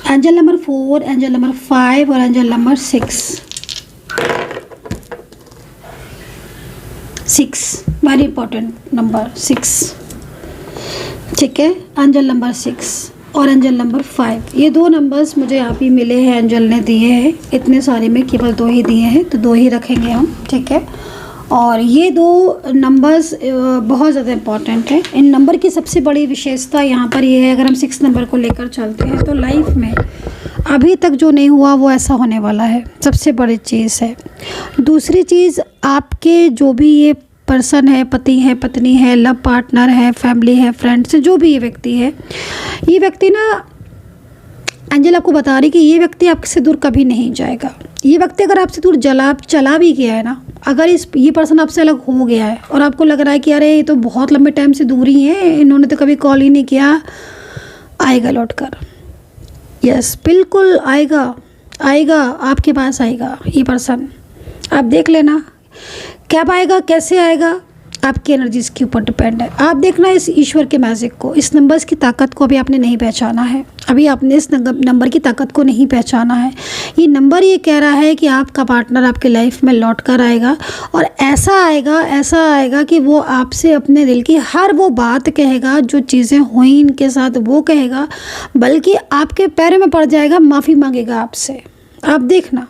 angel number 4, angel number 5 और angel number 6। Very important number 6, ठीक है। एंजल नंबर 6, और एंजल नंबर 5। ये 2 नंबर्स मुझे आप ही मिले हैं, एंजल ने दिए हैं। इतने सारे में केवल 2 ही दिए हैं, तो 2 ही रखेंगे हम, ठीक है। और ये 2 नंबर्स बहुत ज़्यादा इम्पॉर्टेंट है। इन नंबर की सबसे बड़ी विशेषता यहाँ पर ये है, अगर हम 6 नंबर को लेकर चलते हैं तो लाइफ में अभी तक जो नहीं हुआ वो ऐसा होने वाला है, सबसे बड़ी चीज़ है। दूसरी चीज़, आपके जो भी ये पर्सन है, पति है, पत्नी है, लव पार्टनर है, फैमिली है, फ्रेंड्स है, जो भी ये व्यक्ति है, ये व्यक्ति ना, एंजल आपको बता रही कि ये व्यक्ति आपसे दूर कभी नहीं जाएगा। ये व्यक्ति अगर आपसे दूर चला भी गया है ना, अगर ये पर्सन आपसे अलग हो गया है और आपको लग रहा है कि अरे ये तो बहुत लंबे टाइम से दूर ही है, इन्होंने तो कभी कॉल ही नहीं किया, आएगा लौट कर। यस, बिल्कुल आएगा, आएगा, आपके पास आएगा ये पर्सन। आप देख लेना कब आएगा, कैसे आएगा, आपकी एनर्जीज के ऊपर डिपेंड है। आप देखना इस ईश्वर के मैजिक को, इस नंबर्स की ताकत को अभी आपने नहीं पहचाना है, अभी आपने इस नंबर की ताकत को नहीं पहचाना है। ये नंबर ये कह रहा है कि आपका पार्टनर आपके लाइफ में लौट कर आएगा, और ऐसा आएगा कि वो आपसे अपने दिल की हर वो बात कहेगा, जो चीज़ें हुई इनके साथ वो कहेगा, बल्कि आपके पैरों में पड़ जाएगा, माफ़ी मांगेगा आपसे। आप देखना,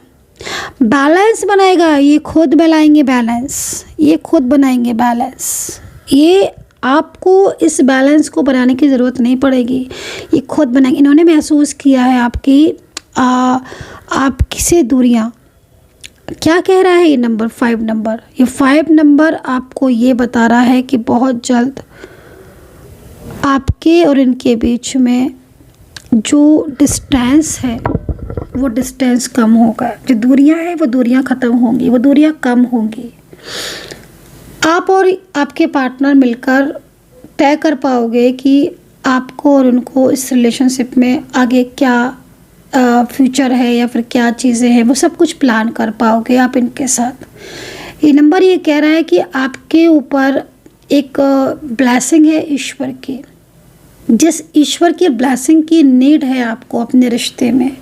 बैलेंस बनाएगा, ये खुद बनाएंगे बैलेंस, ये खुद बनाएंगे बैलेंस। ये आपको इस बैलेंस को बनाने की ज़रूरत नहीं पड़ेगी, ये खुद बनाएंगे। इन्होंने महसूस किया है आपसे दूरियां। क्या कह रहा है ये नंबर 5 नंबर? ये 5 नंबर आपको ये बता रहा है कि बहुत जल्द आपके और इनके बीच में जो डिस्टेंस है वो डिस्टेंस कम होगा, जो दूरियां हैं वो दूरियां ख़त्म होंगी, वो दूरियां कम होंगी। आप और आपके पार्टनर मिलकर तय कर पाओगे कि आपको और उनको इस रिलेशनशिप में आगे क्या फ्यूचर है या फिर क्या चीज़ें हैं, वो सब कुछ प्लान कर पाओगे आप इनके साथ। ये नंबर ये कह रहा है कि आपके ऊपर एक ब्लेसिंग है ईश्वर की, जिस ईश्वर की ब्लेसिंग की नीड है आपको अपने रिश्ते में,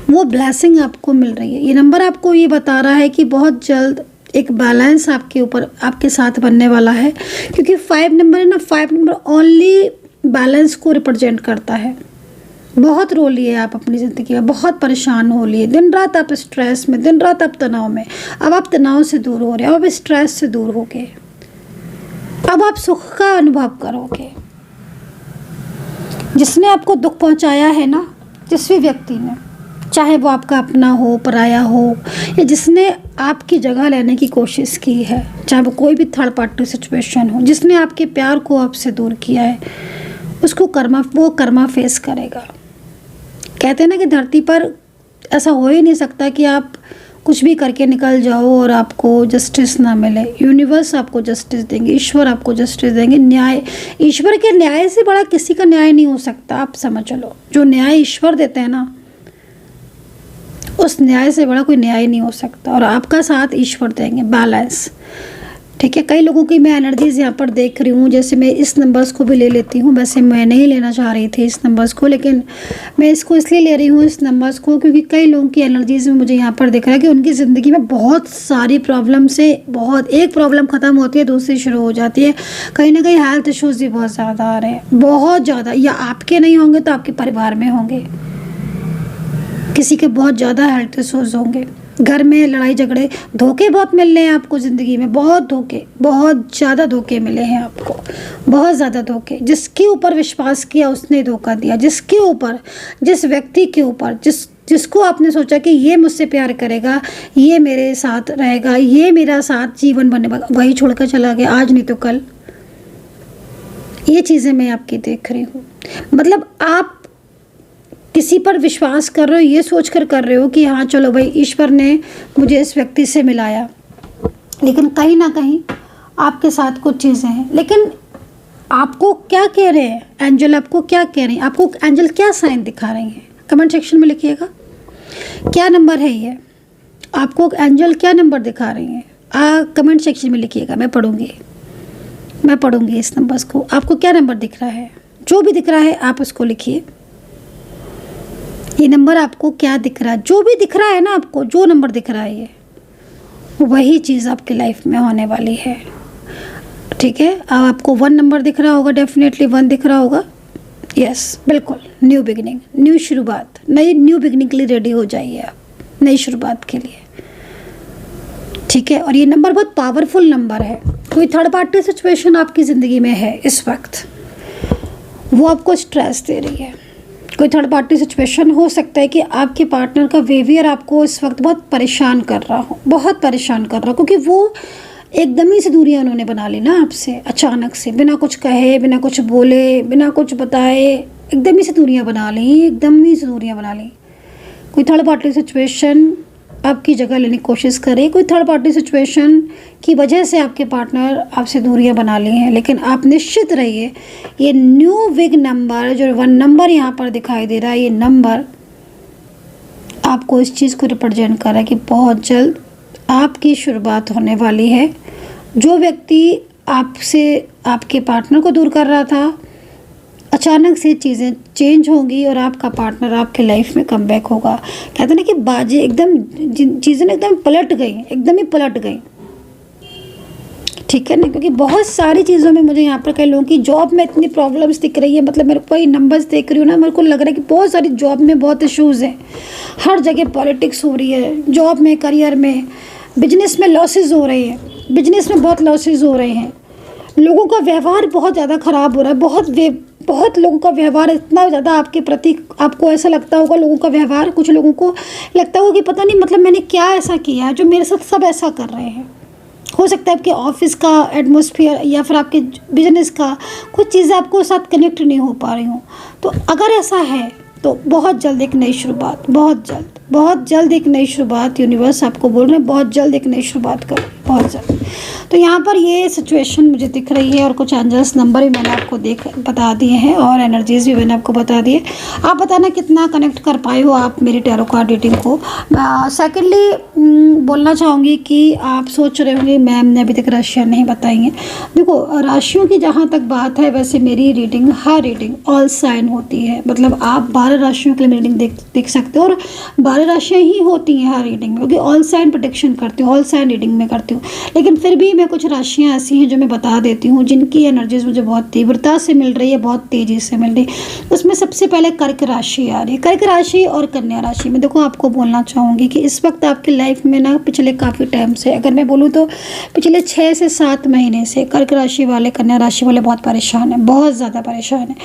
वो ब्लेसिंग आपको मिल रही है। ये नंबर आपको ये बता रहा है कि बहुत जल्द एक बैलेंस आपके ऊपर आपके साथ बनने वाला है, क्योंकि 5 नंबर है ना, 5 नंबर ओनली बैलेंस को रिप्रेजेंट करता है। बहुत रो लिए आप अपनी ज़िंदगी में, बहुत परेशान हो लिए, दिन रात आप स्ट्रेस में, दिन रात आप तनाव में। अब आप तनाव से दूर हो रहे हो, अब स्ट्रेस से दूर हो गए, अब आप सुख का अनुभव करोगे। जिसने आपको दुख पहुंचाया है ना, जिस भी व्यक्ति ने, चाहे वो आपका अपना हो, पराया हो, या जिसने आपकी जगह लेने की कोशिश की है, चाहे वो कोई भी थर्ड पार्टी सिचुएशन हो, जिसने आपके प्यार को आपसे दूर किया है, उसको वो कर्मा फेस करेगा। कहते हैं ना कि धरती पर ऐसा हो ही नहीं सकता कि आप कुछ भी करके निकल जाओ और आपको जस्टिस ना मिले। यूनिवर्स आपको जस्टिस देंगे, ईश्वर आपको जस्टिस देंगे। न्याय, ईश्वर के न्याय से बड़ा किसी का न्याय नहीं हो सकता, आप समझ लो। जो न्याय ईश्वर देते हैं ना, उस न्याय से बड़ा कोई न्याय नहीं हो सकता, और आपका साथ ईश्वर देंगे, बैलेंस। ठीक है, कई लोगों की मैं एनर्जीज यहाँ पर देख रही हूँ, जैसे मैं इस नंबर्स को भी ले लेती हूँ। वैसे मैं नहीं लेना चाह रही थी इस नंबर्स को, लेकिन मैं इसको इसलिए ले रही हूँ इस नंबर्स को, क्योंकि कई लोगों की एनर्जीज में मुझे यहाँ पर दिख रहा है कि उनकी ज़िंदगी में बहुत सारी प्रॉब्लम से एक प्रॉब्लम ख़त्म होती है, दूसरी शुरू हो जाती है। कहीं ना कहीं हेल्थ इशूज़ भी बहुत ज़्यादा आ रहे हैं, बहुत ज़्यादा। या आपके नहीं होंगे तो आपके परिवार में होंगे, किसी के बहुत ज़्यादा हेल्थ इशूज़ होंगे, घर में लड़ाई झगड़े, धोखे बहुत मिल रहे हैं आपको ज़िंदगी में, बहुत धोखे, बहुत ज़्यादा धोखे मिले हैं आपको, बहुत ज़्यादा धोखे। जिसके ऊपर विश्वास किया उसने धोखा दिया, जिसके ऊपर, जिस व्यक्ति के ऊपर, जिसको आपने सोचा कि ये मुझसे प्यार करेगा, ये मेरे साथ रहेगा, ये मेरा साथ जीवन बनने वाला, वही छोड़कर चला गया, आज नहीं तो कल। ये चीज़ें मैं आपकी देख रही हूँ। मतलब आप किसी पर विश्वास कर रहे हो, ये सोच कर रहे हो कि हाँ चलो भाई, ईश्वर ने मुझे इस व्यक्ति से मिलाया, लेकिन कहीं ना कहीं आपके साथ कुछ चीज़ें हैं। लेकिन आपको क्या कह रहे हैं एंजल, आपको क्या कह रहे हैं, आपको एंजल क्या साइन दिखा रही हैं? कमेंट सेक्शन में लिखिएगा, क्या नंबर है ये, आपको एंजल क्या नंबर दिखा रही हैं? कमेंट सेक्शन में लिखिएगा, मैं पढ़ूंगी इस नंबर्स को। आपको क्या नंबर दिख रहा है? जो भी दिख रहा है आप उसको लिखिए। ये नंबर आपको क्या दिख रहा है? जो भी दिख रहा है ना आपको, जो नंबर दिख रहा है ये, वही चीज़ आपकी लाइफ में होने वाली है। ठीक है, अब आपको 1 नंबर दिख रहा होगा, डेफिनेटली 1 दिख रहा होगा। यस, बिल्कुल न्यू बिगिनिंग, न्यू शुरुआत, नई न्यू बिगिनिंग के लिए रेडी हो जाइए आप, नई शुरुआत के लिए, ठीक है। और ये नंबर बहुत पावरफुल नंबर है। कोई थर्ड पार्टी सिचुएशन आपकी ज़िंदगी में है इस वक्त, वो आपको स्ट्रेस दे रही है। कोई थर्ड पार्टी सिचुएशन हो सकता है कि आपके पार्टनर का बिहेवियर आपको इस वक्त बहुत परेशान कर रहा हो, बहुत परेशान कर रहा हो, क्योंकि वो एकदम ही से दूरियां उन्होंने बना ली ना आपसे, अचानक से, बिना कुछ कहे, बिना कुछ बोले, बिना कुछ बताए, एकदम ही से दूरियां बना ली, एकदम ही से दूरियां बना ली। कोई थर्ड पार्टी सिचुएशन आपकी जगह लेने की कोशिश करे, कोई थर्ड पार्टी सिचुएशन की वजह से आपके पार्टनर आपसे दूरियां बना ली हैं, लेकिन आप निश्चित रहिए, ये न्यू बिग नंबर जो 1 नंबर यहाँ पर दिखाई दे रहा है, ये नंबर आपको इस चीज़ को रिप्रेजेंट कर रहा है कि बहुत जल्द आपकी शुरुआत होने वाली है। जो व्यक्ति आपसे, आपके पार्टनर को दूर कर रहा था, अचानक से चीज़ें चेंज होंगी और आपका पार्टनर आपके लाइफ में कमबैक होगा। कहते हैं ना कि बाजी एकदम, चीज़ें एकदम पलट गई, एकदम ही पलट गई, ठीक है ना। क्योंकि बहुत सारी चीज़ों में मुझे यहाँ पर कई लोगों की जॉब में इतनी प्रॉब्लम्स दिख रही है, मतलब मेरे को ये नंबर्स देख रही हूँ ना, मेरे को लग रहा है कि बहुत सारी जॉब में बहुत इश्यूज़ हैं, हर जगह पॉलिटिक्स हो रही है, जॉब में, करियर में, बिजनेस में लॉसेज हो रहे हैं, बिजनेस में बहुत लॉसेज हो रहे हैं, लोगों का व्यवहार बहुत ज़्यादा ख़राब हो रहा है, बहुत लोगों का व्यवहार इतना ज़्यादा आपके प्रति, आपको ऐसा लगता होगा लोगों का व्यवहार, कुछ लोगों को लगता होगा कि पता नहीं मतलब मैंने क्या ऐसा किया है जो मेरे साथ सब ऐसा कर रहे हैं। हो सकता है आपके ऑफिस का एटमॉस्फेयर या फिर आपके बिजनेस का कुछ चीज़ें आपको साथ कनेक्ट नहीं हो पा रही हूँ। तो अगर ऐसा है तो बहुत जल्द एक नई शुरुआत, बहुत जल्द एक नई शुरुआत, यूनिवर्स आपको बोल रहे हैं बहुत जल्द एक नई शुरुआत करो, बहुत जल्द। तो यहाँ पर ये सिचुएशन मुझे दिख रही है और कुछ एंजल्स नंबर भी मैंने आपको बता दिए हैं और एनर्जीज भी मैंने आपको बता दिए। आप बताना कितना कनेक्ट कर पाए हो आप मेरी टैरो कार्ड रीडिंग को। सेकेंडली बोलना चाहूँगी कि आप सोच रहे होंगे मैम ने अभी तक राशियाँ नहीं बताई हैं। देखो, राशियों की जहाँ तक बात है, वैसे मेरी रीडिंग, हर रीडिंग ऑल साइन होती है, मतलब आप 12 राशियों के लिए रीडिंग देख सकते हो और 12 राशियाँ ही होती हैं हर रीडिंग में, क्योंकि ऑल साइन प्रोटेक्शन करती हूँ, ऑल साइन रीडिंग में करती हूँ। लेकिन फिर भी मैं कुछ राशियाँ ऐसी हैं जो मैं बता देती हूँ जिनकी एनर्जीज मुझे बहुत तीव्रता से मिल रही है, बहुत तेज़ी से मिल रही है। उसमें सबसे पहले कर्क राशि आ रही है। कर्क राशि और कन्या राशि में देखो, आपको बोलना चाहूँगी कि इस वक्त आपकी लाइफ में ना, पिछले काफ़ी टाइम से, अगर मैं बोलूँ तो पिछले 6 से 7 महीने से कर्क राशि वाले, कन्या राशि वाले बहुत परेशान हैं, बहुत ज़्यादा परेशान हैं।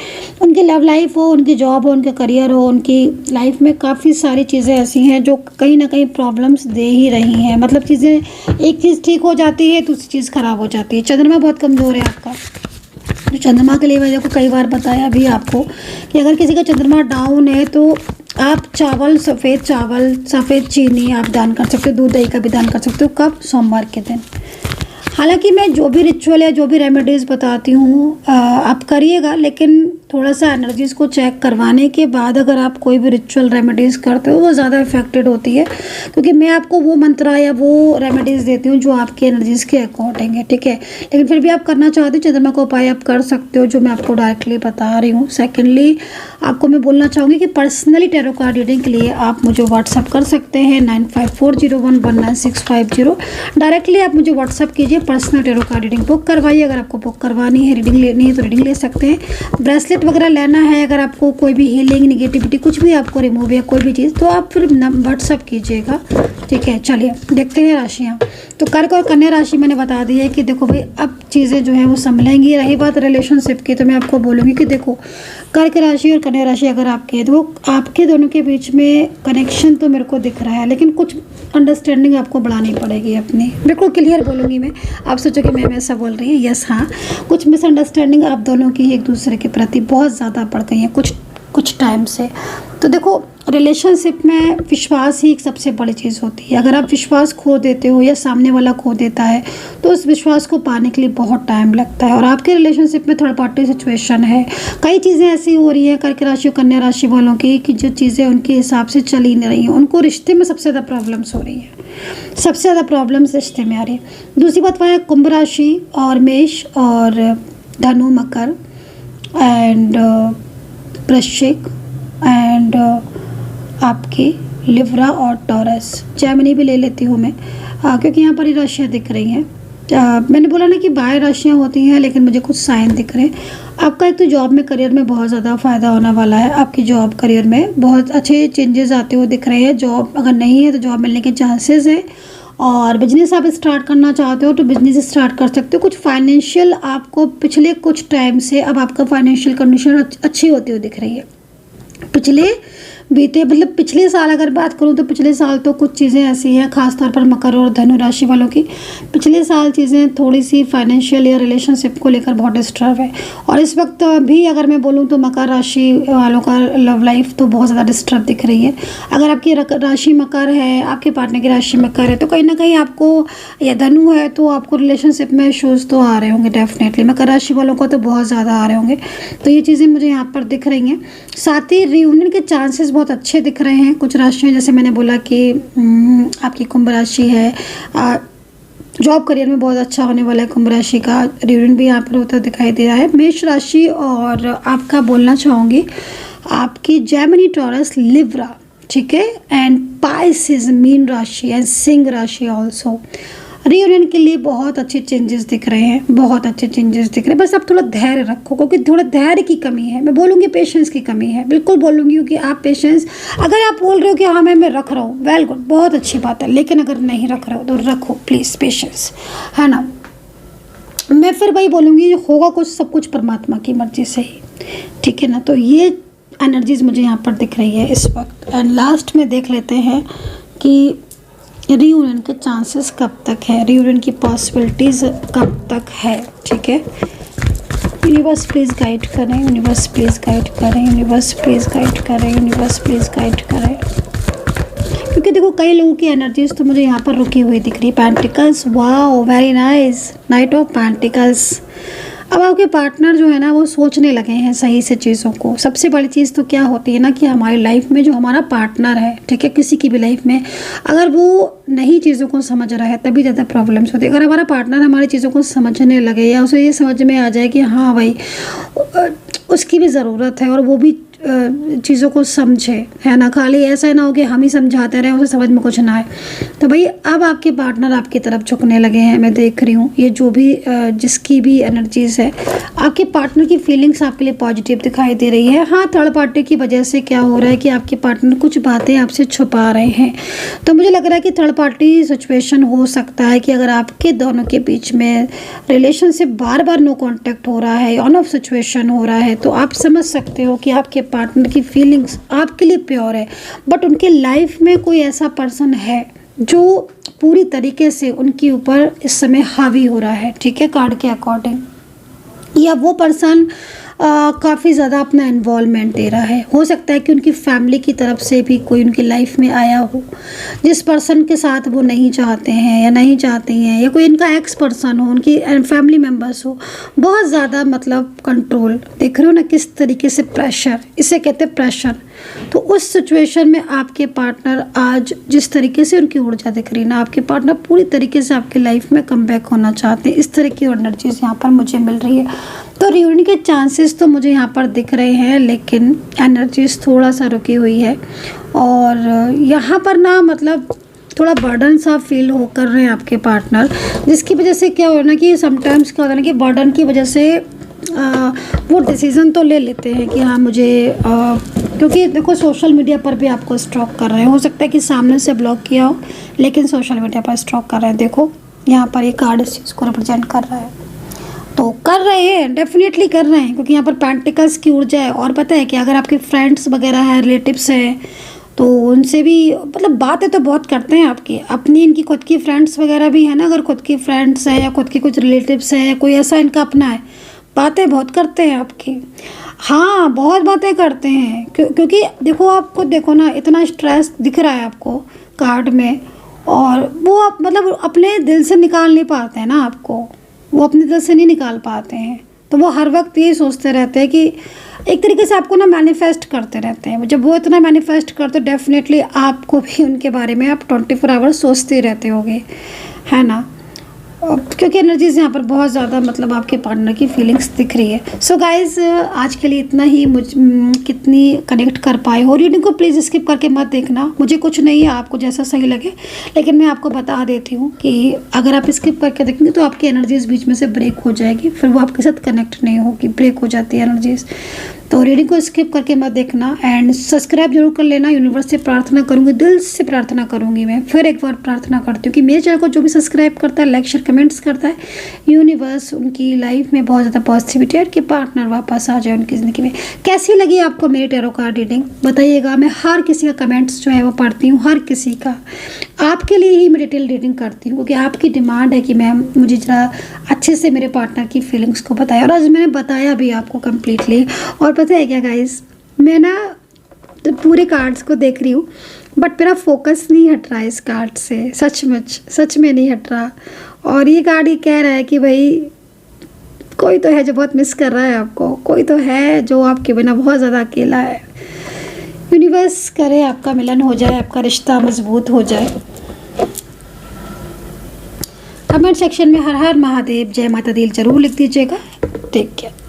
उनकी लव लाइफ हो, उनकी जॉब हो, उनका करियर हो, उनकी लाइफ में काफ़ी सारी चीज़ें ऐसी हैं जो कहीं ना कहीं प्रॉब्लम्स दे ही रही हैं। मतलब चीज़ें, एक चीज़ ठीक हो जाती है, दूसरी चीज़ ख़राब हो जाती है। चंद्रमा बहुत कमज़ोर है आपका, तो चंद्रमा के लिए मैंने को कई बार बताया भी आपको कि अगर किसी का चंद्रमा डाउन है तो आप सफ़ेद चीनी आप दान कर सकते हो, दूध दही का भी दान कर सकते हो। कब? सोमवार के दिन। हालांकि मैं जो भी रिचुअल है, जो भी रेमेडीज़ बताती हूँ आप करिएगा, लेकिन थोड़ा सा एनर्जीज़ को चेक करवाने के बाद अगर आप कोई भी रिचुअल रेमेडीज़ करते हो वो ज़्यादा इफेक्टेड होती है, क्योंकि मैं आपको वो मंत्र या वो रेमेडीज़ देती हूँ जो आपके एनर्जीज़ के अकॉर्डिंग है, ठीक है। लेकिन फिर भी आप करना चाहते हो चंद्रमा का उपाय आप कर सकते हो, जो मैं आपको डायरेक्टली बता रही हूँ। सेकेंडली आपको मैं बोलना चाहूँगी कि पर्सनली टैरो कार्ड रीडिंग के लिए आप मुझे व्हाट्सअप कर सकते हैं 9540119650। डायरेक्टली आप मुझे व्हाट्सअप कीजिए, personal tarot card reading book करवाइए। अगर आपको बुक करवानी है, रीडिंग लेनी है तो रीडिंग ले सकते हैं। ब्रेसलेट वगैरह लेना है, अगर आपको कोई भी हीलिंग, निगेटिविटी कुछ भी आपको रिमूव या कोई भी चीज़, तो आप फिर व्हाट्सअप कीजिएगा, ठीक है। चलिए देखते हैं राशियाँ। तो कर्क और कन्या राशि मैंने बता दी है कि देखो भाई, अब चीज़ें जो है वो संभलेंगी। रही बात रिलेशनशिप की, तो मैं आपको बोलूँगी कि देखो, कर्क राशि और कन्या राशि अगर आपके है तो आपके दोनों के बीच में कनेक्शन तो मेरे को दिख रहा है, लेकिन कुछ अंडरस्टैंडिंग आपको बढ़ानी पड़ेगी अपनी। बिल्कुल क्लियर बोलूँगी मैं, आप सोचो कि मैं ऐसा बोल रही हूँ, यस हाँ, कुछ मिसअंडरस्टैंडिंग आप दोनों की एक दूसरे के प्रति बहुत ज़्यादा बढ़ गई हैं कुछ टाइम से। तो देखो, रिलेशनशिप में विश्वास ही एक सबसे बड़ी चीज़ होती है। अगर आप विश्वास खो देते हो या सामने वाला खो देता है तो उस विश्वास को पाने के लिए बहुत टाइम लगता है। और आपके रिलेशनशिप में थर्ड पार्टी सिचुएशन है, कई चीज़ें ऐसी हो रही हैं कर्क राशि और कन्या राशि वालों की कि जो चीज़ें उनके हिसाब से चल ही नहीं रही हैं, उनको रिश्ते में सबसे ज़्यादा प्रॉब्लम्स हो रही है, सबसे ज़्यादा प्रॉब्लम्स रिश्ते में आ रही है। दूसरी बात वह है कुंभ राशि और मेष और धनु, मकर एंड वृश्चिक एंड आपकी लिब्रा और टॉरस। जेमिनी भी ले लेती हूँ मैं, क्योंकि यहाँ पर ही राशियाँ दिख रही हैं। मैंने बोला ना कि 12 राशियाँ होती हैं, लेकिन मुझे कुछ साइन दिख रहे हैं। आपका एक तो जॉब में, करियर में बहुत ज़्यादा फ़ायदा होने वाला है। आपकी जॉब करियर में बहुत अच्छे चेंजेस आते हुए दिख रहे हैं। जॉब अगर नहीं है तो जॉब मिलने के चांसेस हैं। और बिजनेस आप स्टार्ट करना चाहते हो तो बिजनेस स्टार्ट कर सकते हो। कुछ फाइनेंशियल आपको पिछले कुछ टाइम से अब आपका फाइनेंशियल कंडीशन अच्छी होती हुई दिख रही है। पिछले साल अगर बात करूं तो पिछले साल तो कुछ चीज़ें ऐसी हैं, खासतौर पर मकर और धनु राशि वालों की पिछले साल चीज़ें थोड़ी सी फाइनेंशियल या रिलेशनशिप को लेकर बहुत डिस्टर्ब है। और इस वक्त भी अगर मैं बोलूं तो मकर राशि वालों का लव लाइफ तो बहुत ज़्यादा डिस्टर्ब दिख रही है। अगर आपकी राशि मकर है, आपके पार्टनर की राशि मकर है, तो कहीं ना कहीं आपको, या धनु है तो आपको रिलेशनशिप में इशूज़ तो आ रहे होंगे डेफिनेटली। मकर राशि वालों को तो बहुत ज़्यादा आ रहे होंगे। तो ये चीज़ें मुझे यहाँ पर दिख रही हैं। साथ ही रियूनियन के चांसेस बहुत अच्छे दिख रहे हैं। कुछ राशियाँ, जैसे मैंने बोला कि आपकी कुंभ राशि है, जॉब करियर में बहुत अच्छा होने वाला है। कुंभ राशि का रियूनियन भी यहाँ पर होता दिखाई दे रहा है। मेष राशि और आपका बोलना चाहूँगी आपकी जेमिनी, टॉरस, लिब्रा, ठीक है, एंड पाइसेस, मीन राशि एंड सिंह राशि ऑल्सो। रियूनियन के लिए बहुत अच्छे चेंजेस दिख रहे हैं, बहुत अच्छे चेंजेस दिख रहे हैं। बस आप थोड़ा धैर्य रखो, क्योंकि थोड़ा धैर्य की कमी है। मैं बोलूँगी पेशेंस की कमी है, बिल्कुल बोलूँगी, क्योंकि आप पेशेंस, अगर आप बोल रहे हो कि हाँ मैं रख रहा हूँ, वेल गुड, बहुत अच्छी बात है। लेकिन अगर नहीं रख रहे हो तो रखो प्लीज़ पेशेंस, है ना। मैं फिर वही बोलूँगी, होगा कुछ, सब कुछ परमात्मा की मर्जी से ही, ठीक है ना। तो ये एनर्जीज मुझे यहाँ पर दिख रही है इस वक्त। एंड लास्ट में देख लेते हैं कि रियूनियन के चांसेस कब तक है, रियूनियन की पॉसिबिलिटीज़ कब तक है, ठीक है। यूनिवर्स प्लीज़ गाइड करें, यूनिवर्स प्लीज़ गाइड करें, यूनिवर्स प्लीज़ गाइड करें, यूनिवर्स प्लीज़ गाइड करें। क्योंकि देखो कई लोगों की एनर्जीज तो मुझे यहाँ पर रुकी हुई दिख रही है। Pentacles, wow very nice, night of pentacles. अब आपके पार्टनर जो है ना वो सोचने लगे हैं सही से चीज़ों को। सबसे बड़ी चीज़ तो क्या होती है ना कि हमारी लाइफ में जो हमारा पार्टनर है, ठीक है, किसी की भी लाइफ में, अगर वो नई चीज़ों को समझ रहा है तभी ज़्यादा प्रॉब्लम्स होती है। अगर हमारा पार्टनर हमारी चीज़ों को समझने लगे या उसे ये समझ में आ जाए कि हाँ भाई उसकी भी ज़रूरत है और वो भी चीज़ों को समझे, है ना, खाली ऐसा ना हो कि हम ही समझाते रहें, उसे समझ में कुछ ना आए। तो भाई अब आपके पार्टनर आपकी तरफ झुकने लगे हैं, मैं देख रही हूँ। ये जो भी जिसकी भी एनर्जीज है, आपके पार्टनर की फीलिंग्स आपके लिए पॉजिटिव दिखाई दे रही है। हाँ, थर्ड पार्टी की वजह से क्या हो रहा है कि आपके पार्टनर कुछ बातें आपसे छुपा रहे हैं। तो मुझे लग रहा है कि थर्ड पार्टी सिचुएशन हो सकता है कि अगर आपके दोनों के बीच में रिलेशनशिप बार बार नो कॉन्टैक्ट हो रहा है, ऑन ऑफ सिचुएशन हो रहा है, तो आप समझ सकते हो कि आपके पार्टनर की फीलिंग्स आपके लिए प्योर है, बट उनके लाइफ में कोई ऐसा पर्सन है जो पूरी तरीके से उनके ऊपर इस समय हावी हो रहा है, ठीक है, कार्ड के अकॉर्डिंग। या वो पर्सन काफ़ी ज़्यादा अपना इन्वॉल्वमेंट दे रहा है। हो सकता है कि उनकी फैमिली की तरफ से भी कोई उनकी लाइफ में आया हो जिस पर्सन के साथ वो नहीं चाहते हैं या नहीं चाहती हैं, या कोई इनका एक्स पर्सन हो, उनकी फैमिली मेम्बर्स हो। बहुत ज़्यादा मतलब कंट्रोल देख रहे हो ना किस तरीके से, प्रेशर, इसे कहते हैं प्रेशर। तो उस सिचुएशन में आपके पार्टनर आज जिस तरीके से उनकी ऊर्जा दिख रही है ना, आपके पार्टनर पूरी तरीके से आपकी लाइफ में कम बैक होना चाहते हैं। इस तरह की एनर्जीज यहाँ पर मुझे मिल रही है। तो रियूनियन के चांसेस तो मुझे यहाँ पर दिख रहे हैं, लेकिन एनर्जीज थोड़ा सा रुकी हुई है। और यहाँ पर ना मतलब थोड़ा बर्डन सा फील हो कर रहे हैं आपके पार्टनर, जिसकी वजह से क्या हो ना कि समटाइम्स क्या होता है ना कि बर्डन की वजह से वो डिसीज़न तो ले लेते हैं कि हाँ मुझे क्योंकि देखो सोशल मीडिया पर भी आपको स्टॉक कर रहे हैं। हो सकता है कि सामने से ब्लॉक किया हो, लेकिन सोशल मीडिया पर स्टॉक कर रहे हैं। देखो यहाँ पर ये कार्ड इस चीज़ को रिप्रेजेंट कर रहा है, तो कर रहे हैं, डेफिनेटली कर रहे हैं, क्योंकि यहाँ पर पेंटिकल्स की ऊर्जा है। और पता है कि अगर आपके फ्रेंड्स वगैरह हैं, रिलेटिव्स हैं, तो उनसे भी मतलब बातें तो बहुत करते हैं आपकी, अपनी इनकी खुद की फ्रेंड्स वगैरह भी है ना। अगर खुद की फ्रेंड्स हैं या खुद की कुछ रिलेटिव्स हैं या कोई ऐसा इनका अपना है, बातें बहुत करते हैं आपकी। हाँ, बहुत बातें करते हैं, क्योंकि देखो आपको देखो ना, इतना स्ट्रेस दिख रहा है आपको कार्ड में, और वो आप मतलब अपने दिल से निकाल नहीं पाते हैं ना आपको, वो अपने दिल से नहीं निकाल पाते हैं। तो वो हर वक्त ये सोचते रहते हैं कि एक तरीके से आपको ना मैनिफेस्ट करते रहते हैं। जब वो इतना मैनिफेस्ट करते तो डेफिनेटली आपको भी उनके बारे में आप 24 आवर्स सोचते रहते होगे, है ना। क्योंकि एनर्जीज यहाँ पर बहुत ज़्यादा मतलब आपके पार्टनर की फीलिंग्स दिख रही है। सो गाइज आज के लिए इतना ही। कितनी कनेक्ट कर पाए हो रीडिंग को प्लीज़ स्किप करके मत देखना, मुझे कुछ नहीं है, आपको जैसा सही लगे, लेकिन मैं आपको बता देती हूँ कि अगर आप स्किप करके देखेंगे तो आपकी एनर्जीज बीच में से ब्रेक हो जाएगी, फिर वो आपके साथ कनेक्ट नहीं होगी, ब्रेक हो जाती है एनर्जीज। तो रीडिंग को स्किप करके मत देखना एंड सब्सक्राइब जरूर कर लेना। यूनिवर्स से प्रार्थना करूँगी, दिल से प्रार्थना करूँगी, मैं फिर एक बार प्रार्थना करती हूँ कि मेरे चैनल को जो भी सब्सक्राइब करता है, लाइक शेयर कमेंट्स करता है, यूनिवर्स उनकी लाइफ में बहुत ज़्यादा पॉजिटिविटी और कि पार्टनर वापस आ जाए उनकी ज़िंदगी में। कैसी लगी आपको मेरी टैरो कार्ड रीडिंग बताइएगा। मैं हर किसी का कमेंट्स जो है वो पढ़ती हूँ, हर किसी का। आपके लिए ही मैं डिटेल रीडिंग करती हूँ क्योंकि आपकी डिमांड है कि मैम मुझे ज़रा अच्छे से मेरे पार्टनर की फीलिंग्स को बताया, और आज मैंने बताया भी आपको कम्प्लीटली। और पता है क्या गाइस, मैं ना तो पूरे कार्ड्स को देख रही हूँ बट मेरा फोकस नहीं हट रहा है इस कार्ड से, सच में नहीं हट रहा। और ये कार्ड ही कह रहा है कि भाई कोई तो है जो बहुत मिस कर रहा है आपको, कोई तो है जो आपके बिना बहुत ज़्यादा अकेला है। यूनिवर्स करे आपका मिलन हो जाए, आपका रिश्ता मजबूत हो जाए। कमेंट सेक्शन में हर हर महादेव जय माता दी जरूर लिख दीजिएगा। Take care.